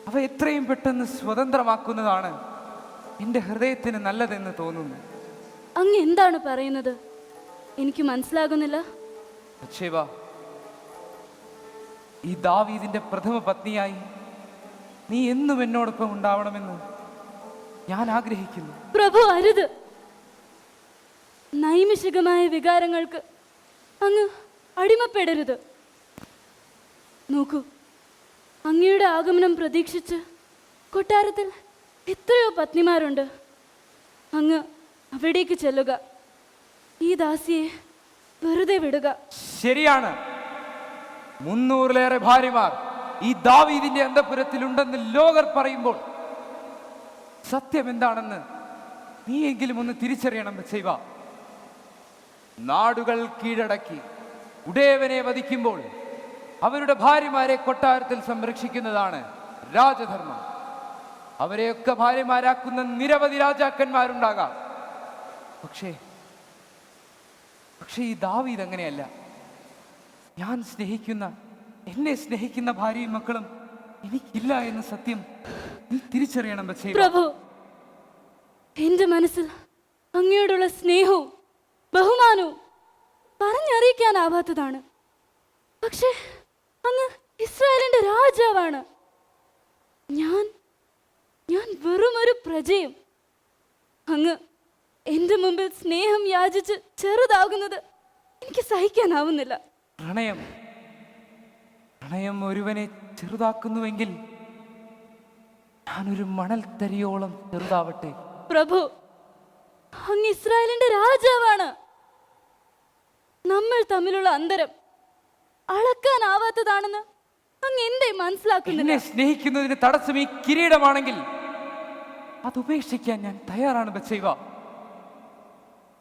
അവ എത്രയും പെട്ടെന്ന് സ്വതന്ത്രമാക്കുന്നതാണ് എൻ്റെ ഹൃദയത്തിന് നല്ലതെന്ന് തോന്നുന്നു. അങ്ങ് എന്താണ് പറയുന്നത്? എനിക്ക് മനസ്സിലാകുന്നില്ല. ബത്ശേബ, ഈ ദാവീദിന്റെ പ്രഥമ പത്നിയായി നീ എന്നും എന്നോടൊപ്പം ഉണ്ടാവണമെന്ന് ഞാൻ ആഗ്രഹിക്കുന്നു. പ്രഭു, അരുത്. നൈമിഷികമായ വികാരങ്ങൾക്ക് അങ്ങ് അടിമപ്പെടരുത്. നോക്കൂ, അങ്ങയുടെ ആഗമനം പ്രതീക്ഷിച്ച് കൊട്ടാരത്തിൽ എത്രയോ പത്നിമാരുണ്ട്. അങ്ങ് അവിടേക്ക് ചെല്ലുക. ഈ ദാസിയെ വെറുതെ വിടുക. ശരിയാണ്. 300-ലേറെ ഭാര്യമാർ ഈ ദാവീദിന്റെ അന്തഃപുരത്തിലുണ്ടെന്ന് ലോകർ പറയുമ്പോൾ സത്യം എന്താണെന്ന് നീയെങ്കിലും ഒന്ന് തിരിച്ചറിയണം ബത്ശേബ. നാടുകൾ കീഴടക്കി ഉടയവനെ വധിക്കുമ്പോൾ അവരുടെ ഭാര്യമാരെ കൊട്ടാരത്തിൽ സംരക്ഷിക്കുന്നതാണ് രാജധർമ്മം. അവരെയൊക്കെ ഭാര്യമാരാക്കുന്ന നിരവധി രാജാക്കന്മാരുണ്ടാകാം. പക്ഷേ ഈ ദാവീദ് അങ്ങനെയല്ല. ഞാൻ സ്നേഹിക്കുന്ന, എന്നെ സ്നേഹിക്കുന്ന ഭാര്യയും മക്കളും എനിക്കില്ല എന്ന സത്യം നീ തിരിച്ചറിയണം ബത്ശേബ. പ്രഭു, എന്റെ മനസ്സിൽ അങ്ങയോടുള്ള സ്നേഹവും ബഹുമാനവും പറഞ്ഞറിയിക്കാനാവാത്തതാണ്. പക്ഷേ അങ്ങ് ഇസ്രായേലിന്റെ രാജാവാണ്. ഞാൻ വെറും ഒരു പ്രജയും. അങ്ങ് എന്റെ മുമ്പിൽ സ്നേഹം യാചിച്ച് ചെറുതാകുന്നത് എനിക്ക് സഹിക്കാനാവുന്നില്ല. പ്രണയം ഒരുവനെ ചെറുതാക്കുന്നുവെങ്കിൽ ഞാനൊരു മണൽത്തരിയോളം ചെറുതാവട്ടെ. പ്രഭു, അങ്ങ് ഇസ്രായേലിന്റെ രാജാവാണ്. നമ്മൾ തമ്മിലുള്ള അന്തരം അളക്കാനാവാത്തതാണെന്ന് അങ്ങ് എന്തേ മനസ്സിലാക്കുന്നില്ല? എന്നെ സ്നേഹിക്കുന്നതിന് തടസ്സം ഈ കിരീടമാണെങ്കിൽ അത് ഉപേക്ഷിക്കാൻ ഞാൻ തയ്യാറാണ് ബത്ശേബ.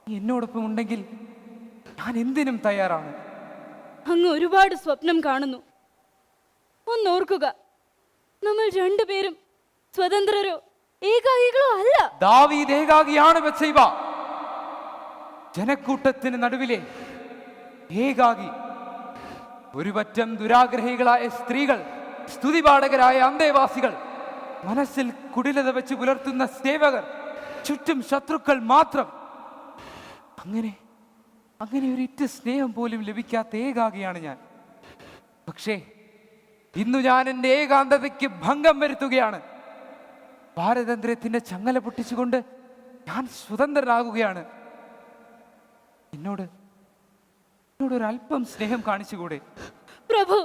നീ എന്നോടൊപ്പം ഉണ്ടെങ്കിൽ ഞാൻ എന്തിനും തയ്യാറാണ്. അങ്ങ് ഒരുപാട് സ്വപ്നം കാണുന്നു. ഒന്നോർക്കുക, നമ്മൾ രണ്ടുപേരും സ്വതന്ത്രരോ ഏകാകികളോ അല്ല. ദാവീദ് ഏകാകിയാണ് ബത്ശേബ. ജനക്കൂട്ടത്തിന് നടുവിലെ ഏകാകി. ഒരു പറ്റം ദുരാഗ്രഹികളായ സ്ത്രീകൾ, സ്തുതിപാഠകരായ അന്തേവാസികൾ, മനസ്സിൽ കുടിലത വെച്ച് പുലർത്തുന്ന സേവകർ, ചുറ്റും ശത്രുക്കൾ മാത്രം. അങ്ങനെ ഒരിറ്റ് സ്നേഹം പോലും ലഭിക്കാത്ത ഏകാകിയാണ് ഞാൻ. പക്ഷേ ഇന്നു ഞാൻ എൻ്റെ ഏകാന്തതയ്ക്ക് ഭംഗം വരുത്തുകയാണ്. പാരതന്ത്ര്യത്തിന്റെ ചങ്ങല പൊട്ടിച്ചുകൊണ്ട് ഞാൻ സ്വതന്ത്രനാകുകയാണ്. എന്നോടൊരല്പം സ്നേഹം കാണിച്ചുകൂടെ? പ്രഭു,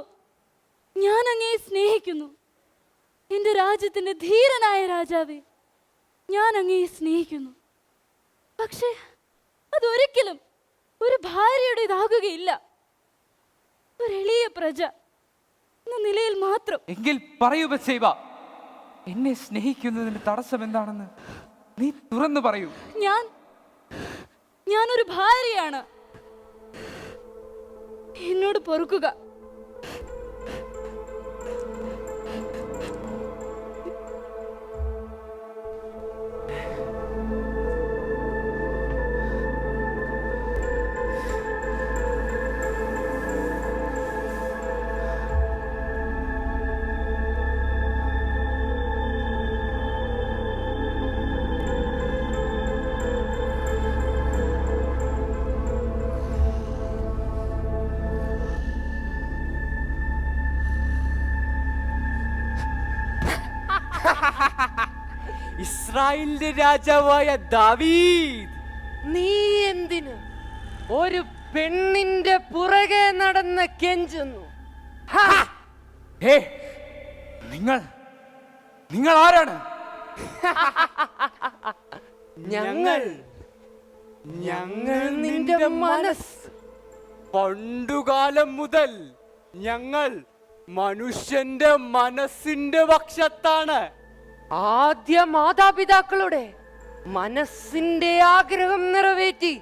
ഞാൻ അങ്ങയെ സ്നേഹിക്കുന്നു. എന്റെ രാജ്യത്തിന്റെ ധീരനായ രാജാവേ, ഞാൻ അങ്ങയെ സ്നേഹിക്കുന്നു. പക്ഷേ അതൊരിക്കലും ഒരു ഭാര്യയുടേതാകുകയില്ല. ഒരു എളിയ പ്രജ എന്ന നിലയിൽ മാത്രം. എങ്കിൽ പറയൂ ബത്ശേബ, എന്നെ സ്നേഹിക്കുന്നതിന് തടസ്സം എന്താണെന്ന് നീ തുറന്നു പറയൂ. ഞാനൊരു ഭാര്യയാണ്. എന്നോട് പൊറുക്കുക. ഇസ്രായേലിന്റെ രാജാവായ ദാവീദ്, നീ എന്തിന് ഒരു പെണ്ണിന്റെ പുറകെ നടന്ന് കെഞ്ചുന്നു? ഹേ, നിങ്ങൾ ആരാണ്? ഞങ്ങൾ നിന്റെ മനസ്സ്. പണ്ടുകാലം മുതൽ ഞങ്ങൾ മനുഷ്യന്റെ മനസ്സിന്റെ പക്ഷത്താണ്. ആദ്യ മാതാപിതാക്കളുടെ മനസ്സിന്റെ ആഗ്രഹം നിറവേറ്റി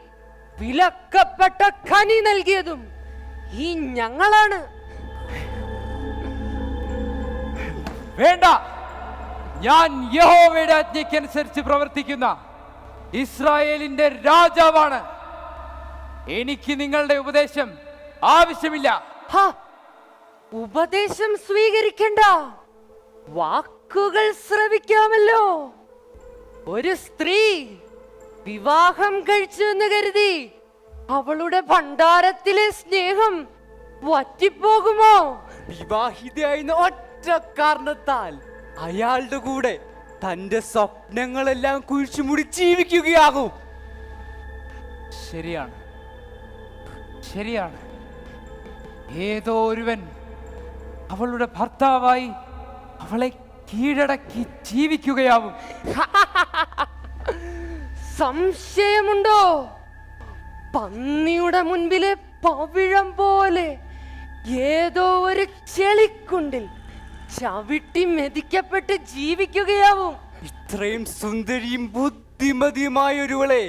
വിലക്കപ്പെട്ട ഖനി നൽകിയതും ഈ ഞങ്ങളാണ്. വേണ്ട, ഞാൻ യഹോവയുടെ ആജ്ഞയ്ക്കനുസരിച്ച് പ്രവർത്തിക്കുന്ന ഇസ്രായേലിന്റെ രാജാവാണ്. എനിക്ക് നിങ്ങളുടെ ഉപദേശം ആവശ്യമില്ല. ഹ, ഉപദേശം സ്വീകരിക്കണ്ട, വാക്കുകൾ ശ്രവിക്കാമല്ലോ. ഒരു സ്ത്രീ വിവാഹം കഴിച്ചു എന്ന് കരുതി അവളുടെ ഭണ്ഡാരത്തിലെ സ്നേഹം വറ്റിപ്പോകുമോ? വിവാഹിതയായിരുന്ന ഒറ്റ കാരണത്താൽ അയാളുടെ കൂടെ തന്റെ സ്വപ്നങ്ങളെല്ലാം കുഴിച്ചുമൂടി ജീവിക്കുകയാകും. ശരിയാണ്. ഏതോ ഒരുവൻ അവളുടെ ഭർത്താവായി അവളെ കീഴടക്കി ജീവിക്കുകയാവും. സംശയമുണ്ടോ? പന്നിയുടെ മുൻപിലെ പവിഴം പോലെ ഏതോ ഒരു ചെളിക്കുണ്ടിൽ ചവിട്ടി മെതിക്കപ്പെട്ട് ജീവിക്കുകയാവും. ഇത്രയും സുന്ദരിയും ബുദ്ധിമതിയുമായ ഒരുവളെ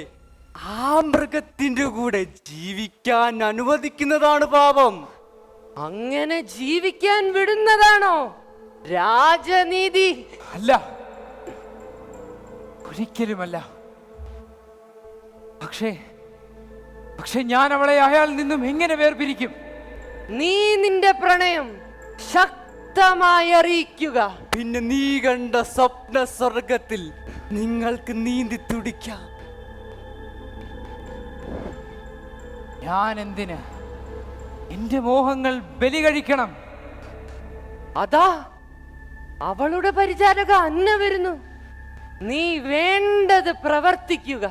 ആ മൃഗത്തിന്റെ കൂടെ ജീവിക്കാൻ അനുവദിക്കുന്നതാണ് പാപം. അങ്ങനെ ജീവിക്കാൻ വിടുന്നതാണോ രാജനീതി? അല്ല, ഒരിക്കലുമല്ല. പക്ഷേ ഞാൻ അവളെ അയാളിൽ നിന്നും എങ്ങനെ വേർപിരിക്കും? നീ നിന്റെ പ്രണയം ശക്തമായി അറിയിക്കുക. പിന്നെ നീ കണ്ട സ്വപ്ന സ്വർഗത്തിൽ നിങ്ങൾക്ക് നീന്തി തുടിക്കാം. ഞാൻ എന്തിന് എന്റെ മോഹങ്ങൾ ബലി കഴിക്കണം? അതാ അവളുടെ പരിചാരക അന്ന വരുന്നു. നീ വേണ്ടത് പ്രവർത്തിക്കുക.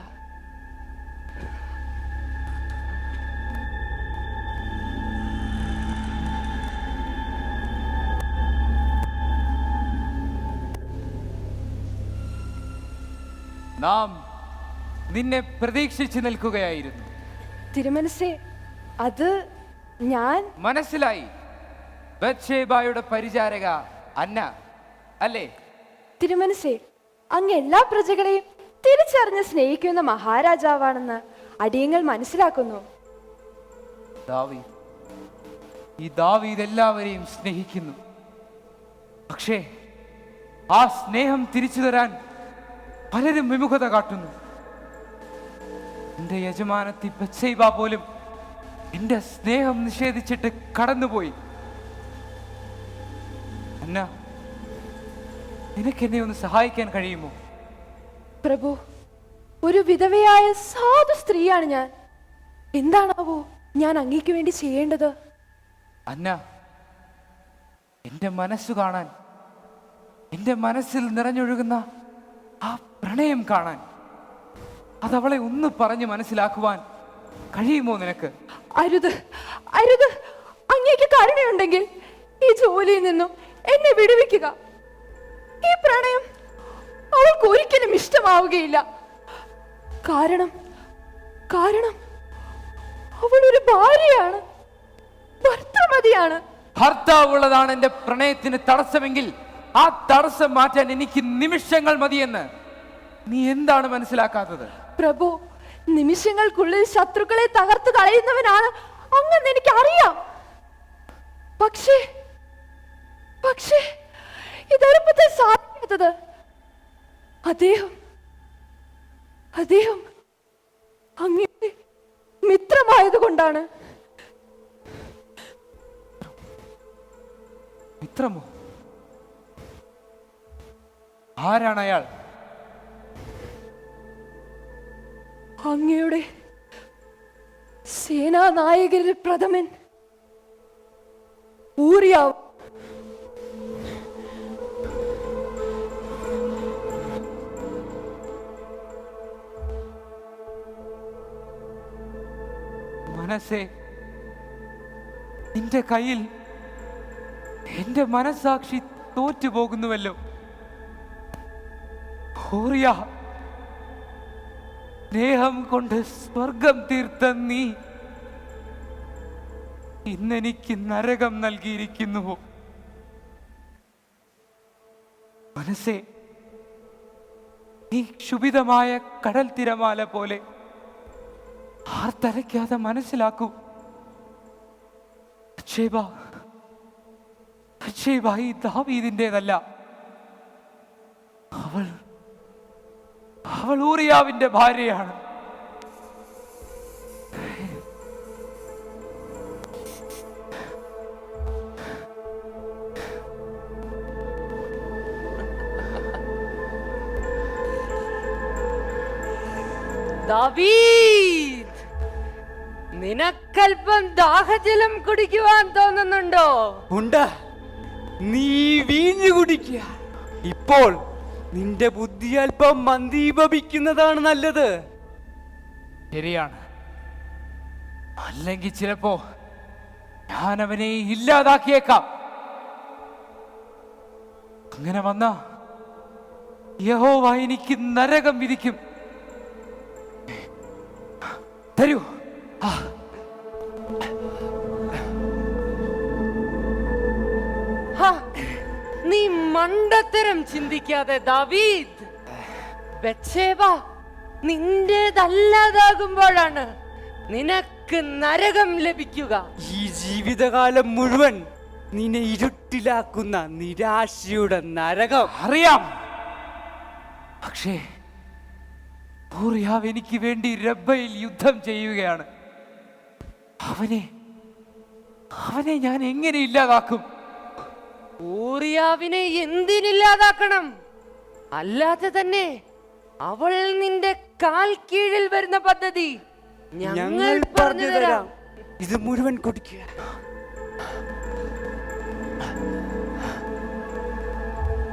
നാം നിന്നെ പ്രതീക്ഷിച്ചു നിൽക്കുകയായിരുന്നു. തിരുമനസേ, അത് ഞാൻ മനസ്സിലായി. ബത്ശേബായുടെ പരിചാരക അന്ന അല്ലേ? തിരുമനസേ, അങ്ങ് എല്ലാ പ്രജകളെയും തിരിച്ചറിഞ്ഞ് സ്നേഹിക്കുന്ന മഹാരാജാവാണെന്ന് അടിയങ്ങൾ മനസ്സിലാക്കുന്നു. ഈ ദാവീദ് എല്ലാവരെയും സ്നേഹിക്കുന്നു. പക്ഷേ ആ സ്നേഹം തിരിച്ചു തരാൻ പലരും വിമുഖത കാട്ടുന്നു. എന്റെ യജമാനത്തി ബത്ശേബ പോലും എന്റെ സ്നേഹം നിഷേധിച്ചിട്ട് കടന്നുപോയി. അന്ന, നിനക്ക് എന്നെ ഒന്ന് സഹായിക്കാൻ കഴിയുമോ? പ്രഭു, ഒരു വിധവയായ സാധു സ്ത്രീയാണ് ഞാൻ. എന്താണാവോ ഞാൻ അങ്ങേക്ക് വേണ്ടി ചെയ്യേണ്ടത്? അന്ന, എന്റെ മനസ്സു കാണാൻ, എന്റെ മനസ്സിൽ നിറഞ്ഞൊഴുകുന്ന ആ പ്രണയം കാണാൻ, അതവളെ ഒന്ന് പറഞ്ഞ് മനസ്സിലാക്കുവാൻ കഴിയുമോ നിനക്ക്? അരുത്, അരുത്. അങ്ങേക്ക് കരുണയുണ്ടെങ്കിൽ ഈ ജോലിയിൽ നിന്നും എന്നെ വിടുവിക്കുക. ഈ പ്രണയം അവൾക്ക് ഒരിക്കലും ഇഷ്ടമാവുകയില്ല. കാരണം അവൾ ഒരു ഭാര്യയാണ്, ഭർത്തമതിയാണ്. ഭർത്താവുള്ളതാണ് എന്റെ പ്രണയത്തിന് തടസ്സമെങ്കിൽ ആ തടസ്സം മാറ്റാൻ എനിക്ക് നിമിഷങ്ങൾ മതിയെന്ന് നീ എന്താണ് മനസ്സിലാക്കാത്തത്? പ്രഭു, നിമിഷങ്ങൾക്കുള്ളിൽ ശത്രുക്കളെ തകർത്തു കളയുന്നവനാണ് അങ്ങെന്ന് എനിക്ക് അറിയാം. പക്ഷേ ഇതെളുപ്പത്തിൽ സാധിക്കാത്തത് അദ്ദേഹം അങ്ങയുടെ മിത്രമായതുകൊണ്ടാണ്. മിത്രമോ? ആരാണ് അയാൾ? അങ്ങയുടെ സേനാനായകരിൽ പ്രഥമൻ ഊറിയാവ്. മനസ്സേ, നിന്റെ കയ്യിൽ എന്റെ മനസാക്ഷി തോറ്റുപോകുന്നുവല്ലോ. ഹൂറിയ, സ്നേഹം കൊണ്ട് സ്വർഗം തീർത്ത നീ ഇന്നെനിക്ക് നരകം നൽകിയിരിക്കുന്നു. മനസ്സേ, നീ ക്ഷുഭിതമായ കടൽ തിരമാല പോലെ ആർത്തലയ്ക്കാതെ മനസ്സിലാക്കൂ. ബത്ശേബ ഈ ദാവീദിന്റേതല്ല. അവൾ ഊറിയാവിന്റെ ഭാര്യയാണ്. ദാവീദ്, നിനക്കൽപ്പം ദാഹജലം കുടിക്കുവാൻ തോന്നുന്നുണ്ടോ? ഉണ്ട്. നീ വീഞ്ഞു കുടിക്കുക. ഇപ്പോൾ നിന്റെ ബുദ്ധി അല്പം മന്ദീഭവിക്കുന്നതാണ് നല്ലത്. ശരിയാണ്. അല്ലെങ്കിൽ ചിലപ്പോ ഞാൻ അവനെ ഇല്ലാതാക്കിയേക്കാം. അങ്ങനെ വന്ന യഹോവ എനിക്ക് നരകം വിധിക്കും. തരൂ. നീ മണ്ടത്തരം ചിന്തിക്കാതെ ദാവീദ്, ബത്ശേബ നിന്റേതല്ലാതാകുമ്പോഴാണ് നിനക്ക് നരകം ലഭിക്കുക. ഈ ജീവിതകാലം മുഴുവൻ നിന്നെ ഇരുട്ടിലാക്കുന്ന നിരാശയുടെ നരകം. അറിയാം. പക്ഷേ ഊറിയാവ് എനിക്ക് വേണ്ടി രബ്ബയിൽ യുദ്ധം ചെയ്യുകയാണ്. അവനെ ഞാൻ എങ്ങനെ ഇല്ലാതാക്കും? ഊറിയാവിനെ എന്തിനില്ലാതാക്കണം? അല്ലാതെ തന്നെ അവൾ നിന്റെ കാൽ കീഴിൽ വരുന്ന പദ്ധതി ഞങ്ങൾ പറഞ്ഞു തരാം. ഇത് മുഴുവൻ കുടിക്കുക.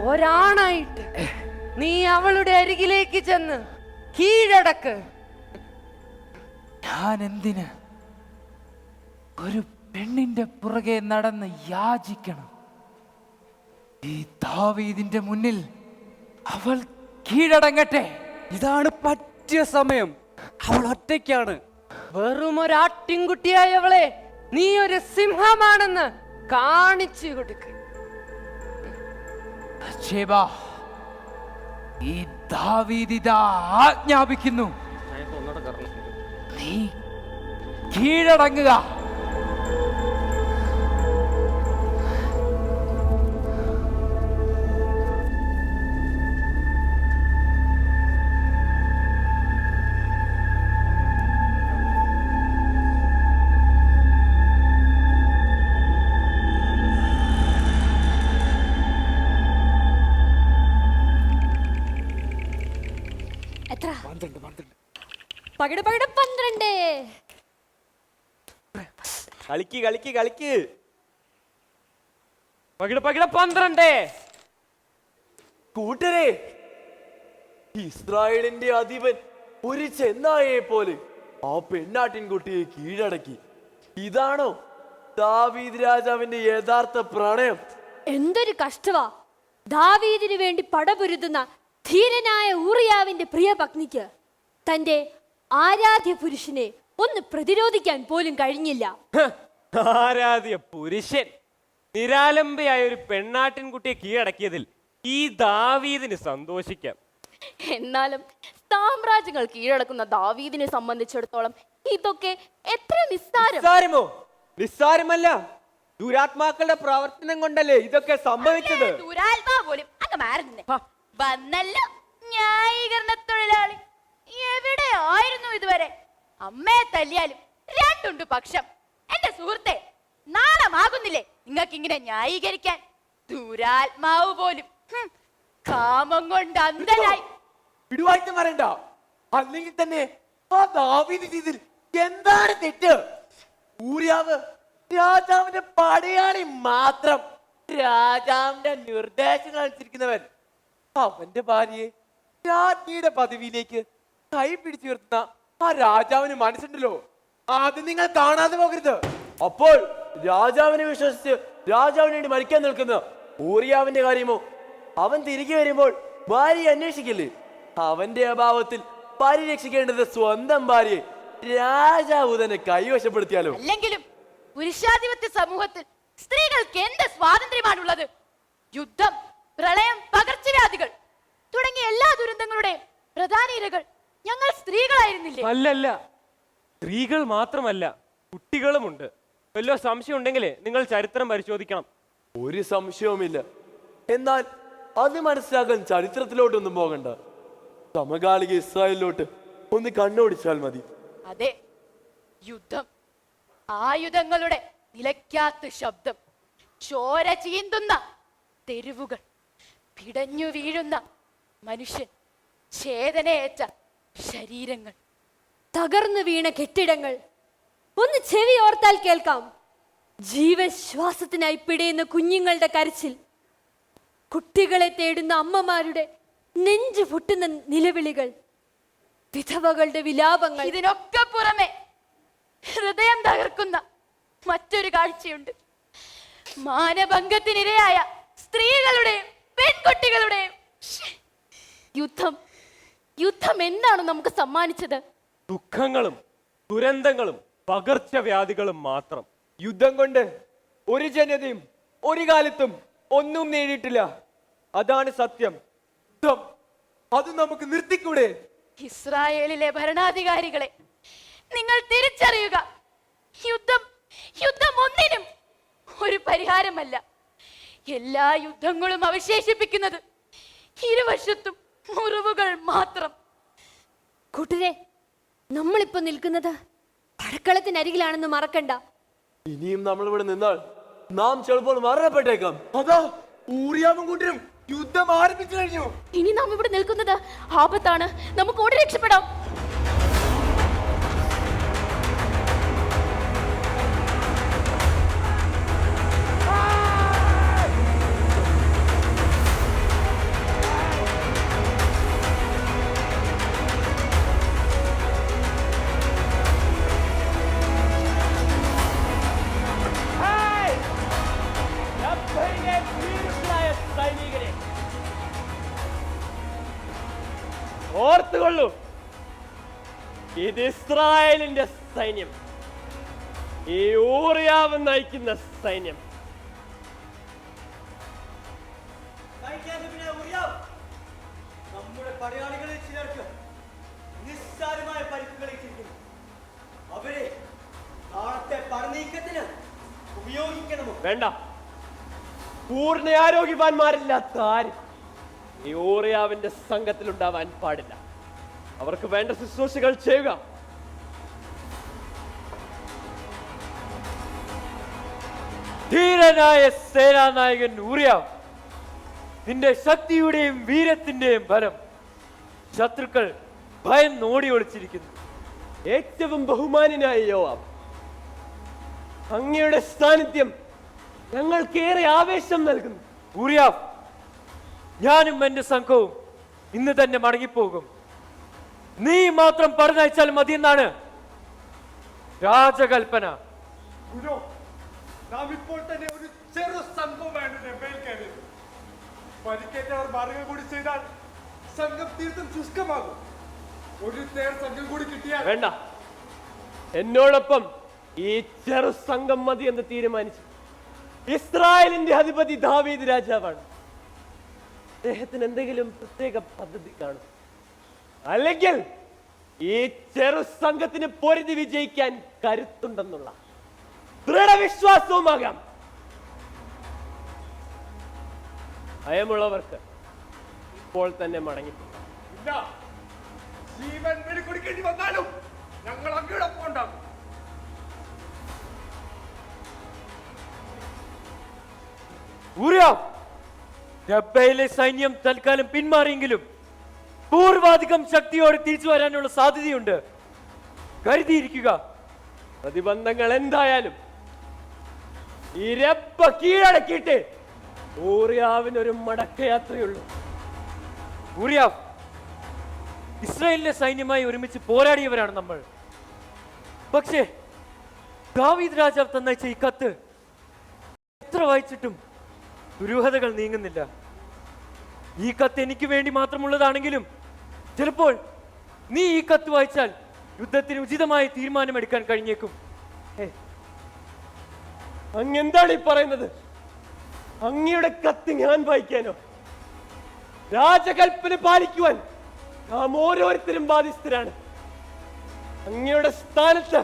ഒരാണായിട്ട് നീ അവളുടെ അരികിലേക്ക് ചെന്ന് കീഴടക്ക്. ഞാൻ എന്തിന് ഒരു പെണ്ണിന്റെ പുറകെ നടന്ന് യാചിക്കണം? ഈ ദാവീദിന്റെ മുന്നിൽ അവൾ കീഴടങ്ങട്ടെ. ഇതാണ് പറ്റിയ സമയം. അവൾ ഒറ്റയ്ക്കാണ്. വെറും ഒരാട്ടിൻകുട്ടിയായവളെ നീ ഒരു സിംഹമാണെന്ന് കാണിച്ചു കൊടുക്ക്. ബത്ശേബ, ഈ ദാവീദ് ഇതാ ആജ്ഞാപിക്കുന്നു, നീ കീഴടങ്ങുക. എത്ര? 12. കളിക്ക് കളിക്ക് കളിക്ക്. പകിട 12. കൂട്ടരെ, ഇസ്രായേലിന്റെ അധിപൻ ഒരു ചെന്നായെ പോലെ ആ പെണ്ണാട്ടിൻകുട്ടിയെ കീഴടക്കി. ഇതാണോ ദാവീദ് രാജാവിന്റെ യഥാർത്ഥ പ്രണയം? എന്തൊരു കഷ്ടവാ! ദാവീദിനു വേണ്ടി പടപൊരുതുന്ന ധീരനായ ഊറിയാവിന്റെ പ്രിയ പത്നിക്ക് തന്റെ ആരാധ്യ പുരുഷനെ ഒന്ന് പ്രതിരോധിക്കാൻ പോലും കഴിഞ്ഞില്ല. ആരാധ്യ പുരുഷൻ നിരാലംബയായ ഒരു പെണ്ണാട്ടിൻകുട്ടിയെ കീഴടക്കിയതിൽ ഈ ദാവീദിന് സന്തോഷിക്കാം. എന്നാലും സാമ്രാജ്യങ്ങൾ കീഴടക്കുന്ന ദാവീദിനെ സംബന്ധിച്ചിടത്തോളം ഇതൊക്കെ എത്ര നിസ്സാരം. നിസ്സാരമോ? നിസ്സാരമല്ല. ദുരാത്മാക്കളുടെ പ്രവർത്തനം കൊണ്ടല്ലേ ഇതൊക്കെ സംഭവിച്ചത്. ദുരാത്മാ പോലും അങ്ങ് മാറുന്നേ വന്നല്ലോ ന്യായീകരണ തൊഴിലാളി. എവിടെയായിരുന്നു ഇതുവരെ? അമ്മയെ തല്ലിയാലും രണ്ടുണ്ട് പക്ഷം. എന്റെ സുഹൃത്തെ, നാണമാകുന്നില്ലേ നിങ്ങൾക്ക് ഇങ്ങനെ ന്യായീകരിക്കാൻ? ദുരാത്മാവ് പോലും കാമം കൊണ്ട് അന്ധനായി. വിടുവായിട്ട് പറയണ്ട. അല്ലെങ്കിൽ തന്നെ ആ ദാവീദ് ചെയ്തിൽ എന്താണ് തെറ്റ്? ഊരിയാവ് രാജാവിന്റെ പടയാളി മാത്രം. രാജാവിന്റെ നിർദ്ദേശങ്ങൾ അനുസരിക്കുന്നവൻ. അവന്റെ ഭാര്യയെ രാജ്ഞിയുടെ പദവിയിലേക്ക് കൈ പിടിച്ചുയർത്തുന്ന ആ രാജാവിന് മനസ്സുണ്ടല്ലോ. അത് നിങ്ങൾ കാണാതെ പോകരുത്. അപ്പോൾ രാജാവിനെ വിശ്വസിച്ച് രാജാവിന് വേണ്ടി മരിക്കാൻ നിൽക്കുന്ന ഊറിയാവിന്റെ കാര്യമോ? അവൻ തിരികെ വരുമ്പോൾ ഭാര്യയെ അന്വേഷിക്കില്ലേ? അവന്റെ അഭാവത്തിൽ പരിരക്ഷിക്കേണ്ടത് സ്വന്തം ഭാര്യയെ രാജാവ് തന്നെ കൈവശപ്പെടുത്തിയാലോ? അല്ലെങ്കിലും പുരുഷാധിപത്യ സമൂഹത്തിൽ സ്ത്രീകൾക്ക് എന്ത് സ്വാതന്ത്ര്യമാണുള്ളത്? യുദ്ധം, പ്രളയം, പകർച്ചവ്യാധികൾ തുടങ്ങിയ എല്ലാ ദുരന്തങ്ങളുടെയും പ്രധാന ഇരകൾ ഞങ്ങൾ സ്ത്രീകളായിരുന്നില്ലേ? അല്ലല്ല, സ്ത്രീകൾ മാത്രമല്ല, കുട്ടികളുമുണ്ട്. വല്ല സംശയം ഉണ്ടെങ്കിൽ നിങ്ങൾ ചരിത്രം പരിശോധിക്കണം. ഒരു സംശയവുമില്ല. എന്നാൽ അത് മനസ്സിലാക്കാൻ ചരിത്രത്തിലോട്ടൊന്നും പോകണ്ട. സമകാലിക ഇസ്രായേലിലോട്ട് ഒന്ന് കണ്ണോടിച്ചാൽ മതി. അതെ, യുദ്ധം, ആയുധങ്ങളുടെ നിലയ്ക്കാത്ത ശബ്ദം, ചോര ചീന്തുന്ന തെരുവുകൾ, പിടഞ്ഞു വീഴുന്ന മനുഷ്യൻ, ഛേദനയേറ്റ ശരീരങ്ങൾ, തകർന്നു വീണ കെട്ടിടങ്ങൾ. ഒന്ന് ചെവി ഓർത്താൽ കേൾക്കാം. ജീവശ്വാസത്തിനായി പിടയുന്ന കുഞ്ഞുങ്ങളുടെ കരച്ചിൽ, കുട്ടികളെ തേടുന്ന അമ്മമാരുടെ നെഞ്ചു പൊട്ടുന്ന നിലവിളികൾ, വിധവകളുടെ വിലാപങ്ങൾ. ഇതിനൊക്കെ പുറമെ ഹൃദയം തകർക്കുന്ന മറ്റൊരു കാഴ്ചയുണ്ട്. മാനഭംഗത്തിനിരയായ സ്ത്രീകളുടെയും പെൺകുട്ടികളുടെയും യുദ്ധം യുദ്ധം എന്താണ് നമുക്ക് സമ്മാനിച്ചത്? ദുഃഖങ്ങളും ദുരന്തങ്ങളും പകർച്ചവ്യാധികളും മാത്രം. യുദ്ധം കൊണ്ട് ഒരു ജനതയും ഒരു കാലത്തും ഒന്നും നേടിയിട്ടില്ല. അതാണ് സത്യം. യുദ്ധം അത് നമുക്ക് നിർത്തിക്കൂടെ? ഇസ്രായേലിലെ ഭരണാധികാരികളെ, നിങ്ങൾ തിരിച്ചറിയുക, യുദ്ധം യുദ്ധം ഒന്നിനും ഒരു പരിഹാരമല്ല. എല്ലാ യുദ്ധങ്ങളും അവശേഷിപ്പിക്കുന്നത് ഇരുവശത്തും മുറിവുകൾ മാത്രം. കൂട്ടരെ, നമ്മളിപ്പോ നിൽക്കുന്നത് പടക്കളത്തിനരികിലാണെന്ന് മറക്കണ്ട. ഇനിയും നമ്മൾ ഇവിടെ നിന്നാൽ നാം ചിലപ്പോൾ മരണപ്പെട്ടേക്കാം. അതാ ഊറിയാവും കൂട്ടരും യുദ്ധം ആരംഭിച്ചു കഴിഞ്ഞു. ഇനി നാം ഇവിടെ നിൽക്കുന്നത് ആപത്താണ്. നമുക്ക് ഓടി രക്ഷപ്പെടാം. ഓർത്തുകൊള്ളൂ, ഇത് ഇസ്രായേലിന്റെ സൈന്യം, ഈ ഊറിയാവ് നയിക്കുന്ന സൈന്യം. നമ്മുടെ പടയാളികളിൽ ചിലർക്ക് നിസ്സാരമായ പരിക്കുകളേറ്റിരിക്കുന്നു. അവരെ നാളത്തെ പടനീക്കത്തിന് ഉപയോഗിക്കണമോ? വേണ്ട, പൂർണ്ണ ആരോഗ്യവാന്മാരില്ലാത്ത ആരും ഈ ഊറിയാവിന്റെ സംഘത്തിലുണ്ടാവാൻ പാടില്ല. അവർക്ക് വേണ്ട ശുശ്രൂഷകൾ ചെയ്യുക. ധീരനായ സേനാനായകൻ ഊറിയാവ്, നിന്റെ ശക്തിയുടെയും വീരത്തിന്റെയും ഫലം ശത്രുക്കൾ ഭയം നോടി ഒളിച്ചിരിക്കുന്നു. ഏറ്റവും ബഹുമാന്യനായ യോവാബ്, അങ്ങയുടെ സാന്നിധ്യം ഞങ്ങൾക്കേറെ ആവേശം നൽകുന്നു. ഊറിയാവ്, ഞാനും എന്റെ സംഘവും ഇന്ന് തന്നെ മടങ്ങിപ്പോകും. നീ മാത്രം പറഞ്ഞയച്ചാൽ മതിയെന്നാണ് രാജകൽപ്പന. നാം ഇപ്പോൾ തന്നെ ഒരു ചെറു സംഘവുമാണ് കയറിയത്. പരിക്കേറ്റവർ മാറുക കൂടി ചെയ്താൽ സംഘം തീർത്തും ശുഷ്കമാകും. ഒരു തേർ സംഘം കൂടി കിട്ടിയാൽ വേണ്ട, എന്നോടൊപ്പം ഈ ചെറു സംഘം മതി എന്ന് തീരുമാനിച്ചു. ഇസ്രായേലിന്റെ അധിപതി ദാവീദ് രാജാവാണ്. അദ്ദേഹത്തിന് എന്തെങ്കിലും പ്രത്യേക പദ്ധതി കാണും. അല്ലെങ്കിൽ ഈ ചെറു സംഘത്തിന് പൊരുതി വിജയിക്കാൻ കരുത്തുണ്ടെന്നുള്ള ദൃഢവിശ്വാസവുമാകാം. ഭയമുള്ളവർക്ക് ഇപ്പോൾ തന്നെ മടങ്ങി. ഇല്ല, ജീവൻ വെടിക്കൊടുക്കേണ്ടി വന്നാലും ഞങ്ങൾ അങ്ങോടൊപ്പം ഉണ്ടാകും. ഊറിയാവ്, രബ്ബയിലെ സൈന്യം തൽക്കാലം പിന്മാറിയെങ്കിലും പൂർവാധികം ശക്തിയോടെ തിരിച്ചു വരാനുള്ള സാധ്യതയുണ്ട്. കരുതിയിരിക്കുക. പ്രതിബന്ധങ്ങൾ എന്തായാലും ഈ രബ്ബ കീഴടക്കിയിട്ട് ഊറിയാവിനൊരു മടക്കയാത്രയുള്ളൂ. ഊറിയാവ്, ഇസ്രായേലിന്റെ സൈന്യമായി ഒരുമിച്ച് പോരാടിയവരാണ് നമ്മൾ. പക്ഷേ ദാവീദ് രാജാവ് തന്നയച്ച ഈ കത്ത് എത്ര വായിച്ചിട്ടും ദുരൂഹതകൾ നീങ്ങുന്നില്ല. ഈ കത്ത് എനിക്ക് വേണ്ടി മാത്രമുള്ളതാണെങ്കിലും ചിലപ്പോൾ നീ ഈ കത്ത് വായിച്ചാൽ യുദ്ധത്തിന് ഉചിതമായ തീരുമാനമെടുക്കാൻ കഴിഞ്ഞേക്കും. അങ്ങെന്താണ് ഈ പറയുന്നത്? അങ്ങയുടെ കത്ത് ഞാൻ വായിക്കാനോ? രാജകൽപ്പന പാലിക്കുവാൻ നാം ഓരോരുത്തരും ബാധ്യസ്ഥരാണ്. അങ്ങയുടെ സ്ഥാനത്ത്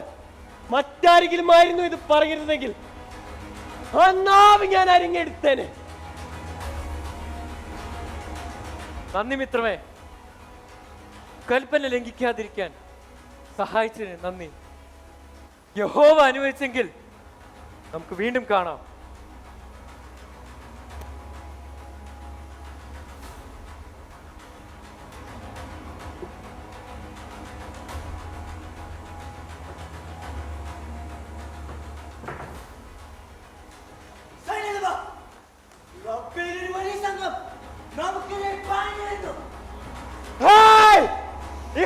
മറ്റാരെങ്കിലും ആയിരുന്നു ഇത് പറയരുതെങ്കിൽ ആ നാവ് ഞാൻ അരിഞ്ഞെടുത്തേനെ. നന്ദി മിത്രമേ, കൽപ്പന ലംഘിക്കാതിരിക്കാൻ സഹായിച്ചതിന് നന്ദി. യഹോവ അനുവദിച്ചെങ്കിൽ നമുക്ക് വീണ്ടും കാണാം.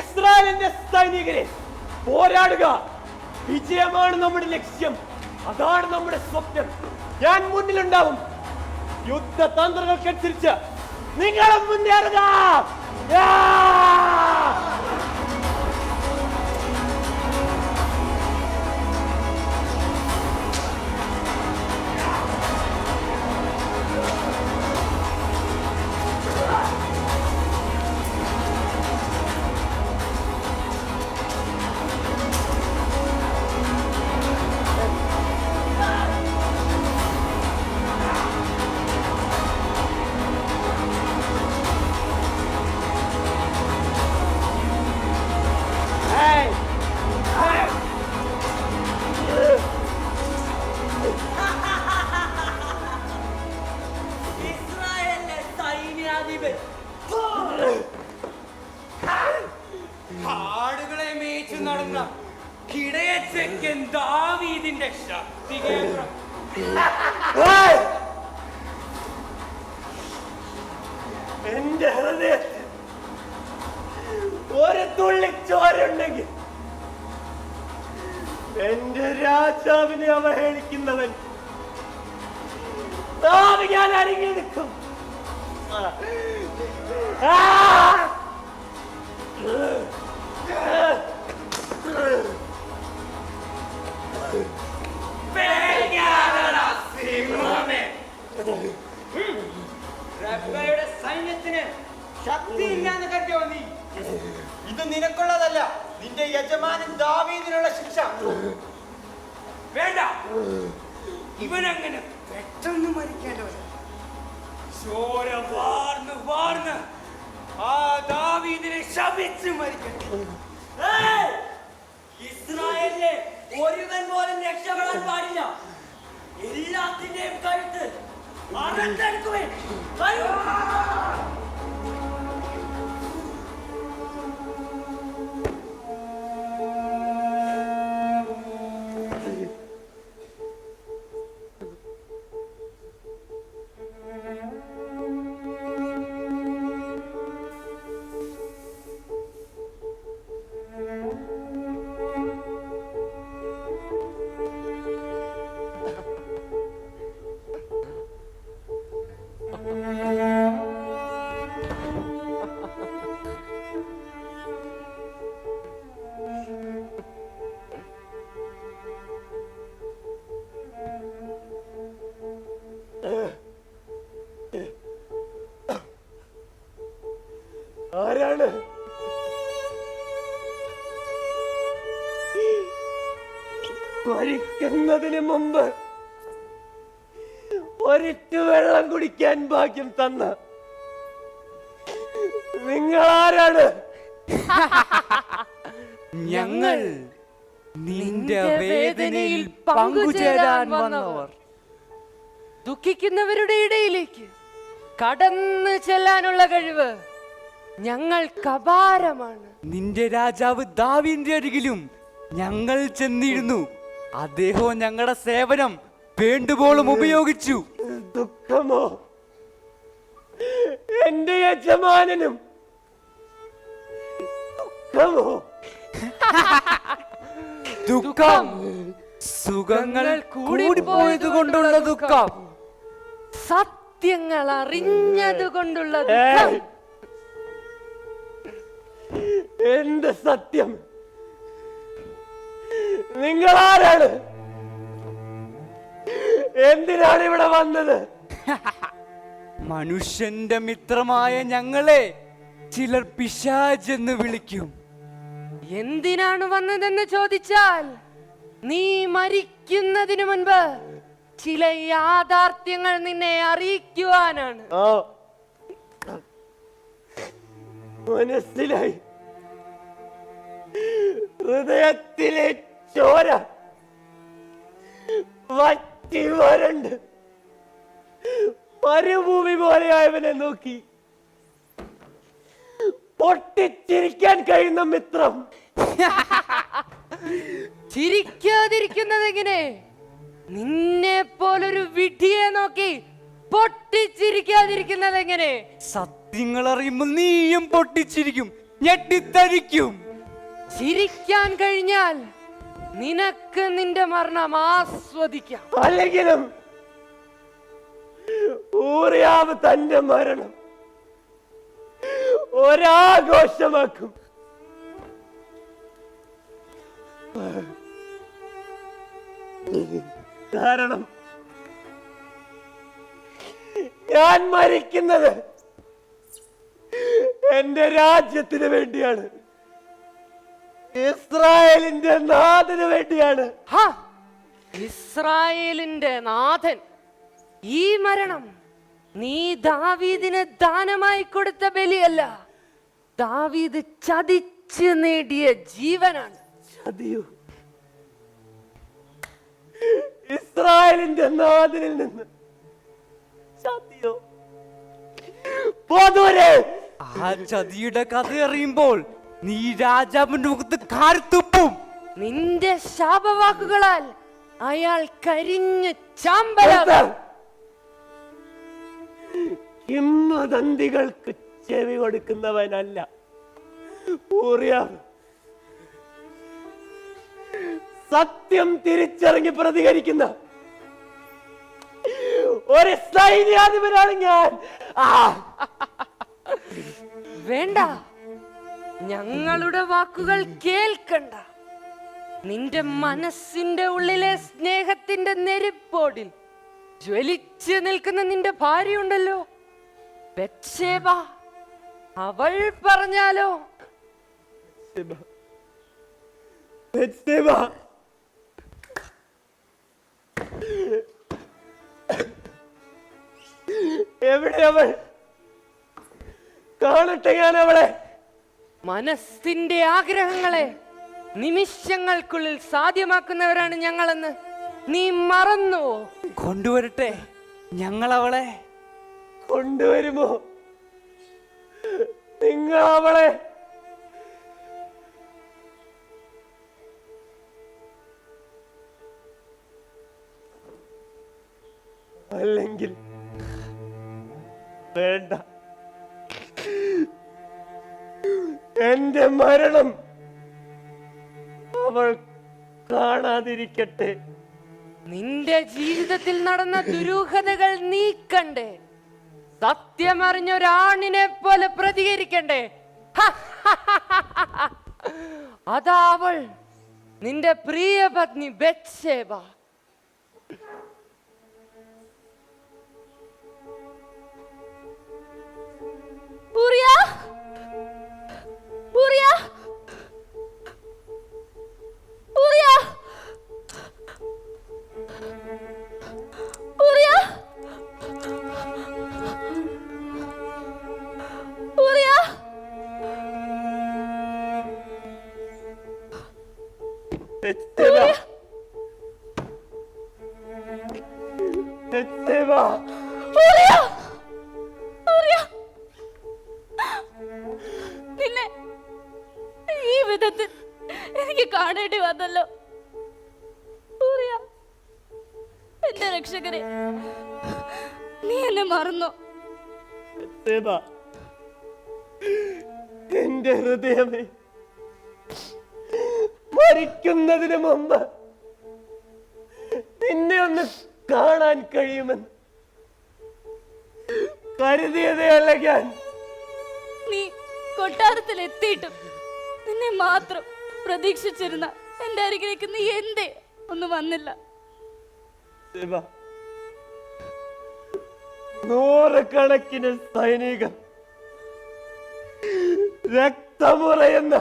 ഇസ്രായേലിന്റെ സൈനികരെ, പോരാടുക. വിജയമാണ് നമ്മുടെ ലക്ഷ്യം. അതാണ് നമ്മുടെ സ്വപ്നം. ഞാൻ മുന്നിലുണ്ടാവും. യുദ്ധതന്ത്രങ്ങൾക്കനുസരിച്ച് നിങ്ങളും മുന്നേറുക. ആടുകളെ മേയിച്ചു നടന്ന കിടയച്ചക്കൻ ദാവീദിന്റെ ശക്തി കേന്ദ്രം. എന്റെ ഹൃദയത്തിൽ ഒരു തുള്ളി ചോരുണ്ടെങ്കിൽ എന്റെ രാജാവിനെ അവഹേളിക്കുന്നവൻ നാവ് ഞാൻ അരിഞ്ഞെടുക്കും. സൈന്യത്തിന് ശക്തിയില്ലാന്ന് കരുതിയോ നീ? ഇത് നിനക്കുള്ളതല്ല, നിന്റെ യജമാനൻ ദാവീദിനുള്ള ശിക്ഷ. വേണ്ട, ഇവനങ്ങനെ പെട്ടെന്ന് മരിക്കേണ്ടവൻ. ചോര വാർന്ന് വാർന്ന് ആ ദാവീദിനെ ശപിച്ച് മരിക്കട്ടെ. ഇസ്രായേലിലെ ഒരുവൻ പോലും രക്ഷപ്പെടാൻ പാടില്ല. എല്ലാത്തിന്റെയും കഴുത്ത് അറുത്തെടുക്കുവേ. ആരാണ്? മരിക്കുന്നതിന് മുമ്പ് ഒരിറ്റു വെള്ളം കുടിക്കാൻ ഭാഗ്യം തന്ന നിങ്ങൾ ആരാണ്? ഞങ്ങൾ നിന്റെ വേദനയിൽ പങ്കുചേരാൻ വന്നവർ. ദുഃഖിക്കുന്നവരുടെ ഇടയിലേക്ക് കടന്നു ചെല്ലാനുള്ള കഴിവ് ഞങ്ങൾക്ക് അപാരമാണ്. നിന്റെ രാജാവ് ദാവീദിന്റെ അരികിലും ഞങ്ങൾ ചെന്നിരുന്നു. അദ്ദേഹവും ഞങ്ങളുടെ സേവനം വേണ്ടുവോളം ഉപയോഗിച്ചു. ദുഃഖമോ? എന്റെ യജമാനനും ദുഃഖമോ? ദുഃഖം സുഖങ്ങൾ കൂടിപ്പോയത് കൊണ്ടുള്ള ദുഃഖം, സത്യങ്ങൾ അറിഞ്ഞത് കൊണ്ടുള്ള ദുഃഖം. എന്ത് സത്യം? നിങ്ങൾ ആരാണ്? എന്തിനാണ് ഇവിടെ വന്നത്? മനുഷ്യന്റെ മിത്രമായ ഞങ്ങളെ ചിലർ പിശാചെന്ന് വിളിക്കും. എന്തിനാണ് വന്നതെന്ന് ചോദിച്ചാൽ നീ മരിക്കുന്നതിനു മുൻപ് ചില യാഥാർത്ഥ്യങ്ങൾ നിന്നെ അറിയിക്കുവാനാണ്. മനസ്സിലായി. ഹൃദയത്തിലെ ചോര വറ്റി വരണ്ട് മരുഭൂമി പോലെയായവനെ നോക്കി പൊട്ടിച്ചിരിക്കാൻ കഴിയുന്ന മിത്രം ചിരിക്കാതിരിക്കുന്നതെങ്ങനെ? നിന്നെ പോലൊരു വിഡ്ഢിയെ നോക്കി പൊട്ടിച്ചിരിക്കാതിരിക്കുന്നതെങ്ങനെ? സത്യങ്ങൾ അറിയുമ്പോൾ നീയും പൊട്ടിച്ചിരിക്കും, ഞെട്ടിത്തരിക്കും. ചിരിക്കാൻ കഴിഞ്ഞാൽ നിനക്ക് നിന്റെ മരണം ആസ്വദിക്കാം. അല്ലെങ്കിലും ഊറിയാവ് തന്റെ മരണം ഒരാഘോഷമാക്കും. കാരണം ഞാൻ മരിക്കുന്നത് എന്റെ രാജ്യത്തിന് വേണ്ടിയാണ്, ഇസ്രായേലിന്റെ നാഥന് വേണ്ടിയാണ്. ഹാ, ഇസ്രായേലിന്റെ നാഥൻ, ഈ മരണം നീ ദാവീദിന് ദാനമായി കൊടുത്ത ബലിയല്ല, ദാവീദ് ചതിച്ച് നേടിയ ജീവനാണ്. ചതിയോ? ഇസ്രായേലിന്റെ നാഥനിൽ നിന്ന് ചതിയോ? പോതൂരെ! ആ ചതിയുടെ കഥ അറിയുമ്പോൾ നീ രാജാവിന്റെ മുഖത്ത് കാർത്തുപ്പും. നിന്റെ ശാപവാക്കുകളാൽ അയാൾ കരിഞ്ഞ് ചാമ്പലാകും. കിംവദന്തികൾക്ക് ചെവി കൊടുക്കുന്നവനല്ല ഊറിയാവ്. സത്യം തിരിച്ചറിഞ്ഞ് പ്രതികരിക്കുന്ന ഒരു സൈന്യാധിപനാണ് ഞാൻ. വേണ്ട, ഞങ്ങളുടെ വാക്കുകൾ കേൾക്കണ്ട. നിന്റെ മനസ്സിന്റെ ഉള്ളിലെ സ്നേഹത്തിന്റെ നെരിപ്പോടിൽ ജ്വലിച്ച് നിൽക്കുന്ന നിന്റെ ഭാര്യയുണ്ടല്ലോ, ബത്ശേബ, അവൾ പറഞ്ഞാലോ? എവിടെ അവൾ? കാണട്ടെ ഞാൻ അവളെ. മനസ്സിന്റെ ആഗ്രഹങ്ങളെ നിമിഷങ്ങൾക്കുള്ളിൽ സാധ്യമാക്കുന്നവരാണ് ഞങ്ങളെന്ന് നീ മറന്നുവോ? കൊണ്ടുവരട്ടെ ഞങ്ങൾ അവളെ. കൊണ്ടുവരുമോ നിങ്ങൾ അവളെ? അല്ലെങ്കിൽ വേണ്ട, എന്റെ മരണം അവൾ കാണാതിരിക്കട്ടെ. നിന്റെ ജീവിതത്തിൽ നടന്ന ദുരൂഹതകൾ നീക്കണ്ടേ? സത്യമറിഞ്ഞൊരാണിനെ പോലെ പ്രതികരിക്കണ്ടേ? അതാ അവൾ, നിന്റെ പ്രിയ പത്നി ബത്ശേബ. ഊറിയ, ഊറിയ, ഊറിയ, ഊറിയ, ഊറിയ. ഊറിയ, ഊറിയ, നിന്നെ ഈ വിധത്തിൽ എനിക്ക് കാണേണ്ടി വന്നല്ലോ. ഊറിയ, എന്റെ രക്ഷകരെ, നീ എന്നെ മറന്നോ? എന്റെ ഹൃദയമേ, മരിക്കുന്നതിന് മുമ്പ് നിന്നെ ഒന്ന് കാണാൻ കഴിയുമെന്ന് കരുതിയതേയല്ല ഞാൻ. നീ കൊട്ടാരത്തിൽ എത്തിയിട്ടും നിന്നെ മാത്രം പ്രതീക്ഷിച്ചിരുന്ന എന്റെ അരികിലേക്ക് നീ എന്തേ ഒന്നും വന്നില്ല? ശിവ, നൂറുകണക്കിന് സൈനികർ രക്തമുറയുന്ന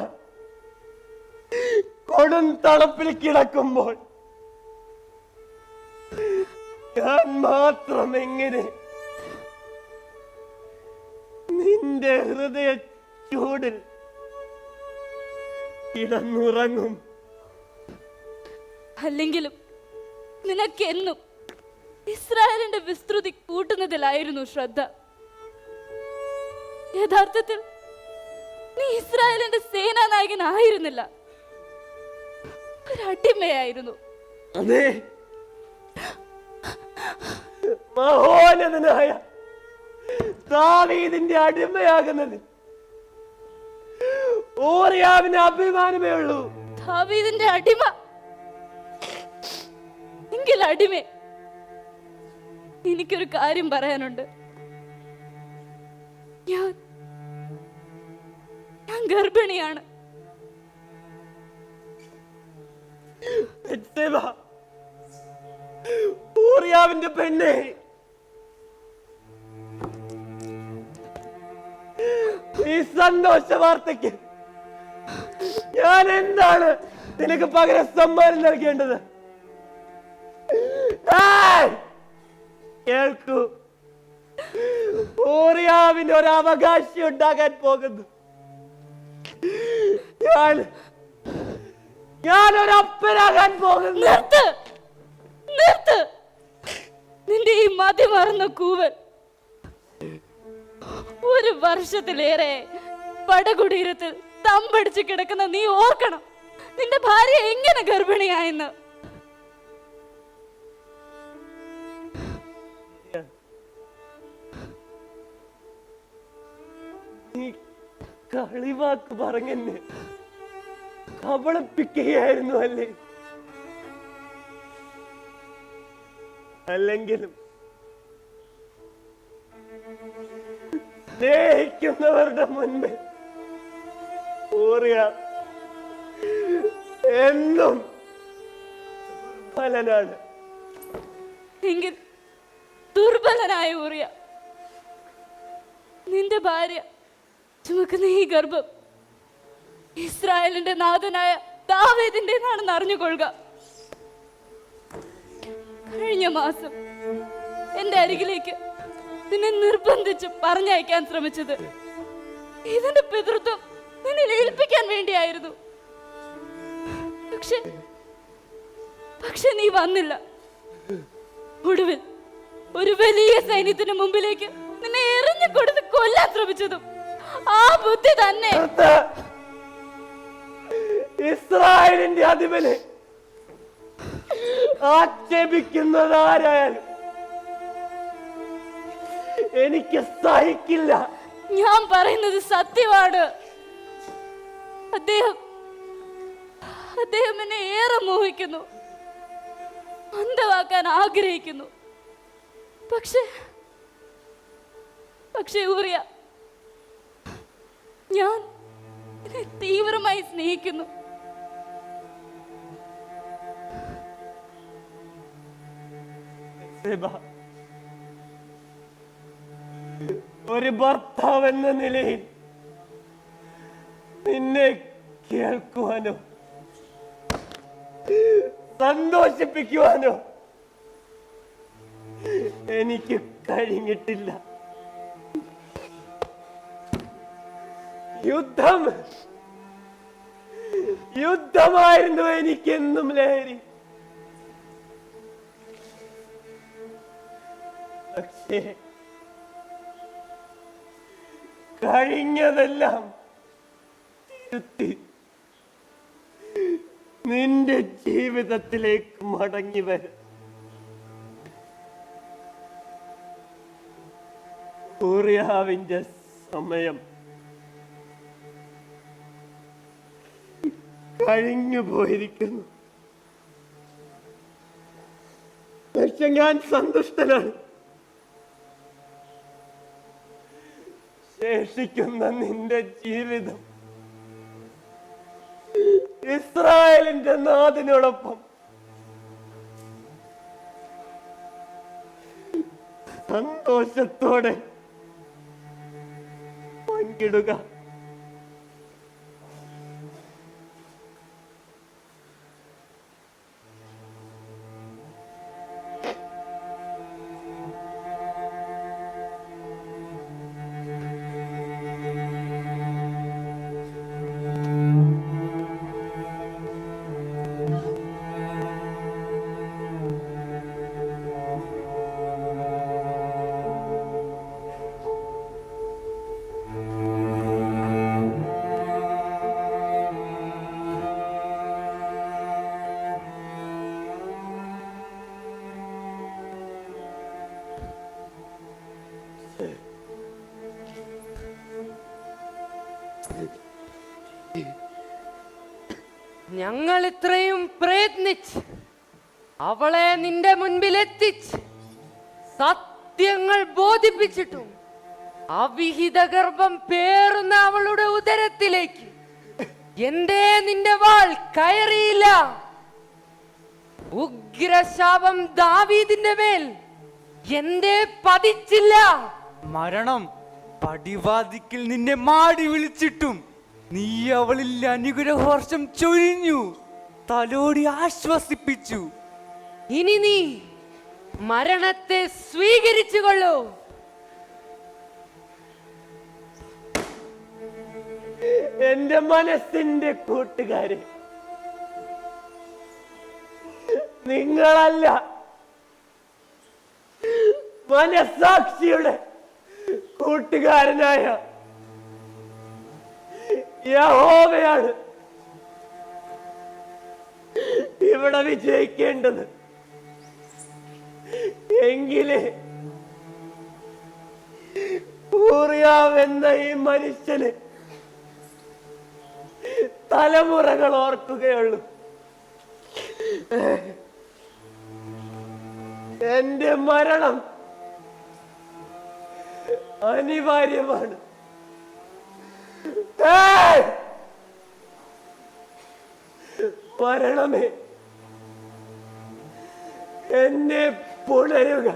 കൊടും തണുപ്പിൽ കിടക്കുമ്പോൾ ഞാൻ മാത്രം എങ്ങനെ നിന്റെ ഹൃദയ ചൂടിൽ കിടന്നുറങ്ങും? അല്ലെങ്കിലും നിനക്കെന്നും ഇസ്രായേലിന്റെ വിസ്തൃതി കൂട്ടുന്നതിലായിരുന്നു ശ്രദ്ധ. യഥാർത്ഥത്തിൽ നീ ഇസ്രായേലിന്റെ സേനാനായകനായിരുന്നില്ല, ഒരടിമയായിരുന്നു. അതെ, മഹോന്നതനായ ദാവീദിന്റെ അടിമയാകുന്നത് ഊറിയാവിന് അഭിമാനമേ ഉള്ളൂ. ദാവീദിന്റെ അടിമ എങ്കിൽ അടിമേ, എനിക്കൊരു കാര്യം പറയാനുണ്ട്. ഞാൻ ഗർഭിണിയാണ്. ഊറിയാവിന്റെ പെണ്ണെ, ഈ സന്തോഷ വാർത്തയ്ക്ക് ഞാൻ എന്താണ് നിനക്ക് പകരം സമ്മാനം നൽകേണ്ടത്? കേൾക്കൂ, ഊറിയാവിന് ഒരു അവകാശം ഉണ്ടാകാൻ പോകുന്നു. ഞാനൊരു അപ്പനാകാൻ പോകുന്നു. നിർത്ത്, നിന്റെ ഈ മതിമറന്ന കൂവൽ. ഒരു വർഷത്തിലേറെ പടകുടീരത്തിൽ തമ്പടിച്ച് കിടക്കുന്ന നീ ഓർക്കണം നിന്റെ ഭാര്യ എങ്ങനെ ഗർഭിണിയായെന്ന്. നീ കളിവാക്ക് പറഞ്ഞെന്നെ കബളിപ്പിക്കുകയായിരുന്നു അല്ലേ? അല്ലെങ്കിലും സ്നേഹിക്കുന്നവരുടെ മുൻപിൽ ഊറിയ എന്നും ഫലനാണ്. എങ്കിൽ ദുർബലനായ ഊറിയ നിന്റെ ഭാര്യ ചുമക്കുന്ന ഈ ഗർഭം ഇസ്രായേലിന്റെ നാഥനായ ദാവീദിന്റേതാണെന്ന് അറിഞ്ഞുകൊള്ളുക. കഴിഞ്ഞ മാസം എന്റെ അരികിലേക്ക് നിന്നെ നിർബന്ധിച്ച് പറഞ്ഞയക്കാൻ ശ്രമിച്ചത് ഇതിന്റെ പിതൃത്വം നിന്നിൽ ഏൽപ്പിക്കാൻ വേണ്ടിയായിരുന്നു. പക്ഷെ നീ വന്നില്ല. ഒടുവിൽ ഒരു വലിയ സൈന്യത്തിന് മുമ്പിലേക്ക് നിന്നെ എറിഞ്ഞു കൊടുത്ത് കൊല്ലാൻ ശ്രമിച്ചതും ആ ബുദ്ധി തന്നെ. ഇസ്രായേലിന്റെ അധിപനെ ആക്ഷേപിക്കുന്നതാരായാലും എനിക്ക് സഹിക്കില്ല. ഞാൻ പറയുന്നത് സത്യമാണ്. അദ്ദേഹം എന്നെ ഏറെ മോഹിക്കുന്നു, അന്ധവാക്കാൻ ആഗ്രഹിക്കുന്നു. പക്ഷേ ഊറിയ, ഞാൻ നിന്നെ തീവ്രമായി സ്നേഹിക്കുന്നു. ഒരു ഭർത്താവ് എന്ന നിലയിൽ നിന്നെ കേൾക്കുവാനോ സന്തോഷിപ്പിക്കുവാനോ എനിക്ക് കഴിഞ്ഞിട്ടില്ല. യുദ്ധമായിരുന്നു എനിക്കെന്നും ലഹരി. പക്ഷേ കഴിഞ്ഞതെല്ലാം തിരുത്തി നിന്റെ ജീവിതത്തിലേക്ക് മടങ്ങി വരും. ഊറിയാവിന്റെ സമയം കഴിഞ്ഞു പോയിരിക്കുന്നു. പക്ഷെ ഞാൻ സന്തുഷ്ടനാണ്. ശേഷിക്കുന്ന നിന്റെ ജീവിതം ഇസ്രായേലിന്റെ നാഥനോടൊപ്പം സന്തോഷത്തോടെ പങ്കിടുക. ഞങ്ങൾ ഇത്രയും പ്രയത്നിച്ച് അവളെ നിന്റെ മുൻപിൽ എത്തിച്ച് സത്യങ്ങൾ ബോധിപ്പിച്ചിട്ടും അവിഹിത ഗർഭം പേറുന്ന അവളുടെ ഉദരത്തിലേക്ക് എന്തേ നിന്റെ വാൾ കയറിയില്ല? ഉഗ്രശാപം ദാവീദിന്റെ മേൽ എന്തേ പതിച്ചില്ല? മരണം പടിവാതിക്കൽ നിന്നെ മാടി വിളിച്ചിട്ടും നീ അവളിൽ അനുഗ്രഹവർഷം ചൊരിഞ്ഞു, തലോടി ആശ്വസിപ്പിച്ചു. ഇനി നീ മരണത്തെ സ്വീകരിച്ചുകൊള്ളൂ. എന്റെ മനസ്സിന്റെ കൂട്ടുകാരെ, നിങ്ങളല്ല, മനസാക്ഷിയുടെ കൂട്ടുകാരനായ യഹോവയാണ് ഇവിടെ വിജയിക്കേണ്ടത്. എങ്കിലേ ഊറിയാവെന്ന ഈ മനുഷ്യന് തലമുറകൾ ഓർക്കുകയുള്ളൂ. എന്റെ മരണം അനിവാര്യമാണ്. മരണമേ, എന്നെ പുണരുക.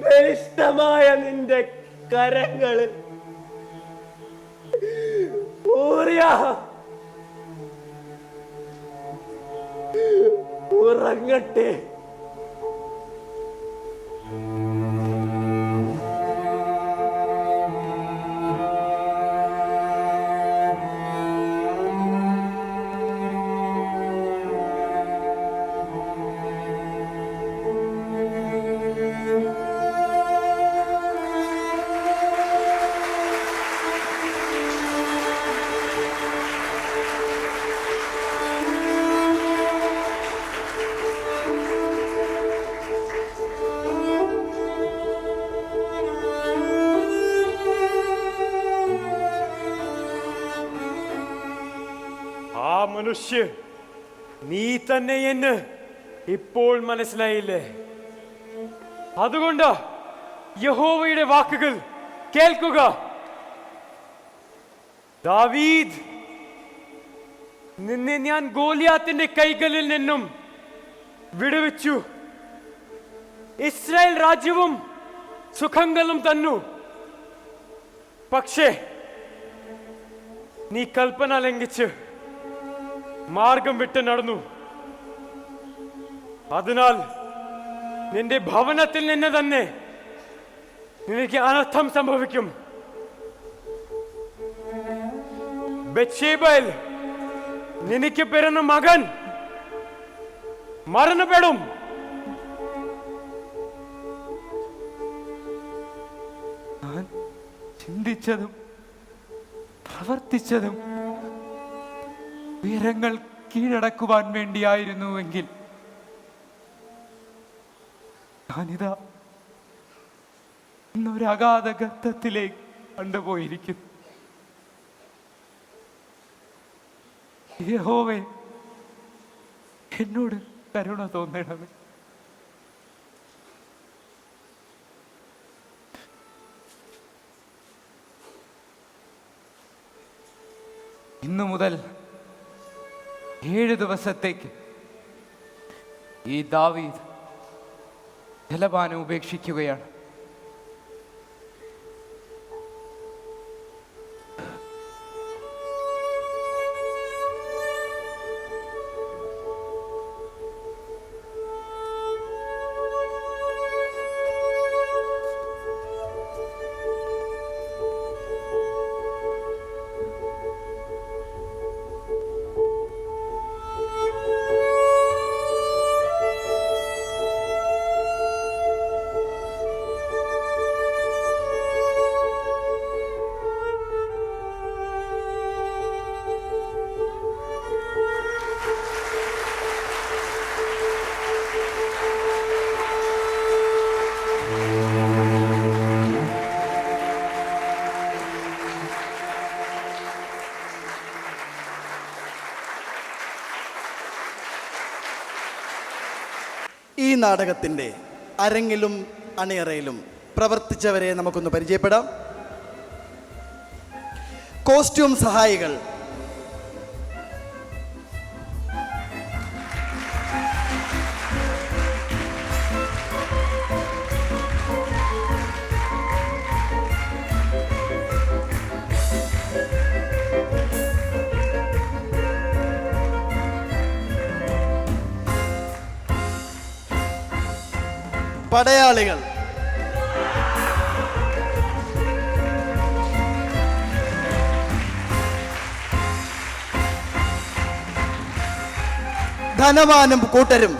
ബലിഷ്ഠമായ നിന്റെ കരങ്ങളിൽ ഉറങ്ങട്ടെ. മനുഷ്യ, നീ തന്നെ എന്ന് ഇപ്പോൾ മനസ്സിലായില്ലേ? അതുകൊണ്ട് യഹോവയുടെ വാക്കുകൾ കേൾക്കുക. ദാവീദ്, നിന്നെ ഞാൻ ഗോലിയാത്തിന്റെ കൈകളിൽ നിന്നും വിടുവിച്ചു. ഇസ്രായേൽ രാജ്യവും സുഖങ്ങളും തന്നു. പക്ഷേ നീ കൽപ്പന ലംഘിച്ച് മാർഗം വിട്ട് നടന്നു. അതിനാൽ നിന്റെ ഭവനത്തിൽ നിന്ന് തന്നെ നിനക്ക് അനർത്ഥം സംഭവിക്കും. ബത്ശേബയിൽ നിനക്ക് പിറന്ന മകൻ മരണപ്പെടും. ഞാൻ ചിന്തിച്ചതും പ്രവർത്തിച്ചതും ഉയരങ്ങൾ കീഴടക്കുവാൻ വേണ്ടിയായിരുന്നുവെങ്കിൽ ഞാനിതാ ഇന്നൊരു അഗാധ ഗർത്തത്തിലേക്ക് കണ്ടുപോയിരിക്കുന്നു. യഹോവേ, എന്നോട് കരുണ തോന്നണമേ. ഇന്നു മുതൽ 7 ദിവസത്തേക്ക് ഈ ദാവീദ് ജലപാനം ഉപേക്ഷിക്കുകയാണ്. ഈ നാടകത്തിൻ്റെ അരങ്ങിലും അണിയറയിലും പ്രവർത്തിച്ചവരെ നമുക്കൊന്ന് പരിചയപ്പെടാം. കോസ്റ്റ്യൂം സഹായികൾ പടയാളികൾ ധനവാനും കൂട്ടരും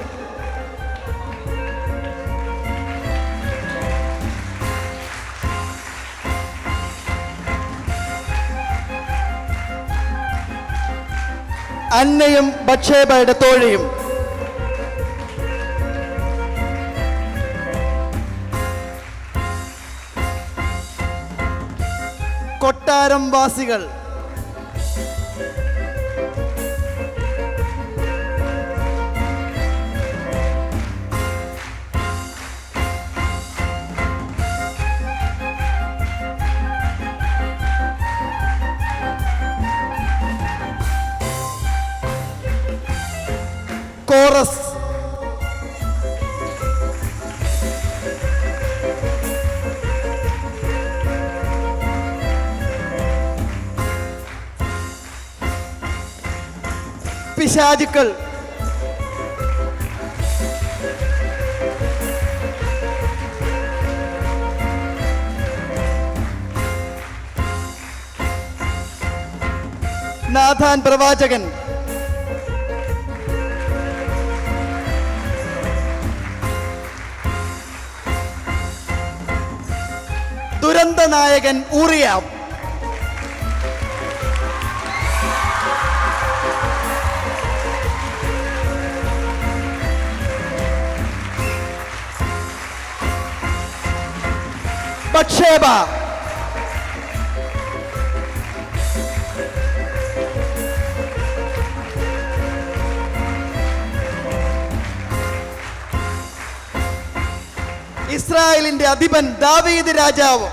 അന്നയും ബത്ശേബയുടെ തോഴിയും കൊട്ടാരം വാസികൾ കോറസ് പിശാചുക്കൾ നാഥാൻ പ്രവാചകൻ ദുരന്ത നായകൻ ഊറിയാം ബത്ശേബ ഇസ്രായേലിന്റെ അധിപൻ ദാവീദ് രാജാവ്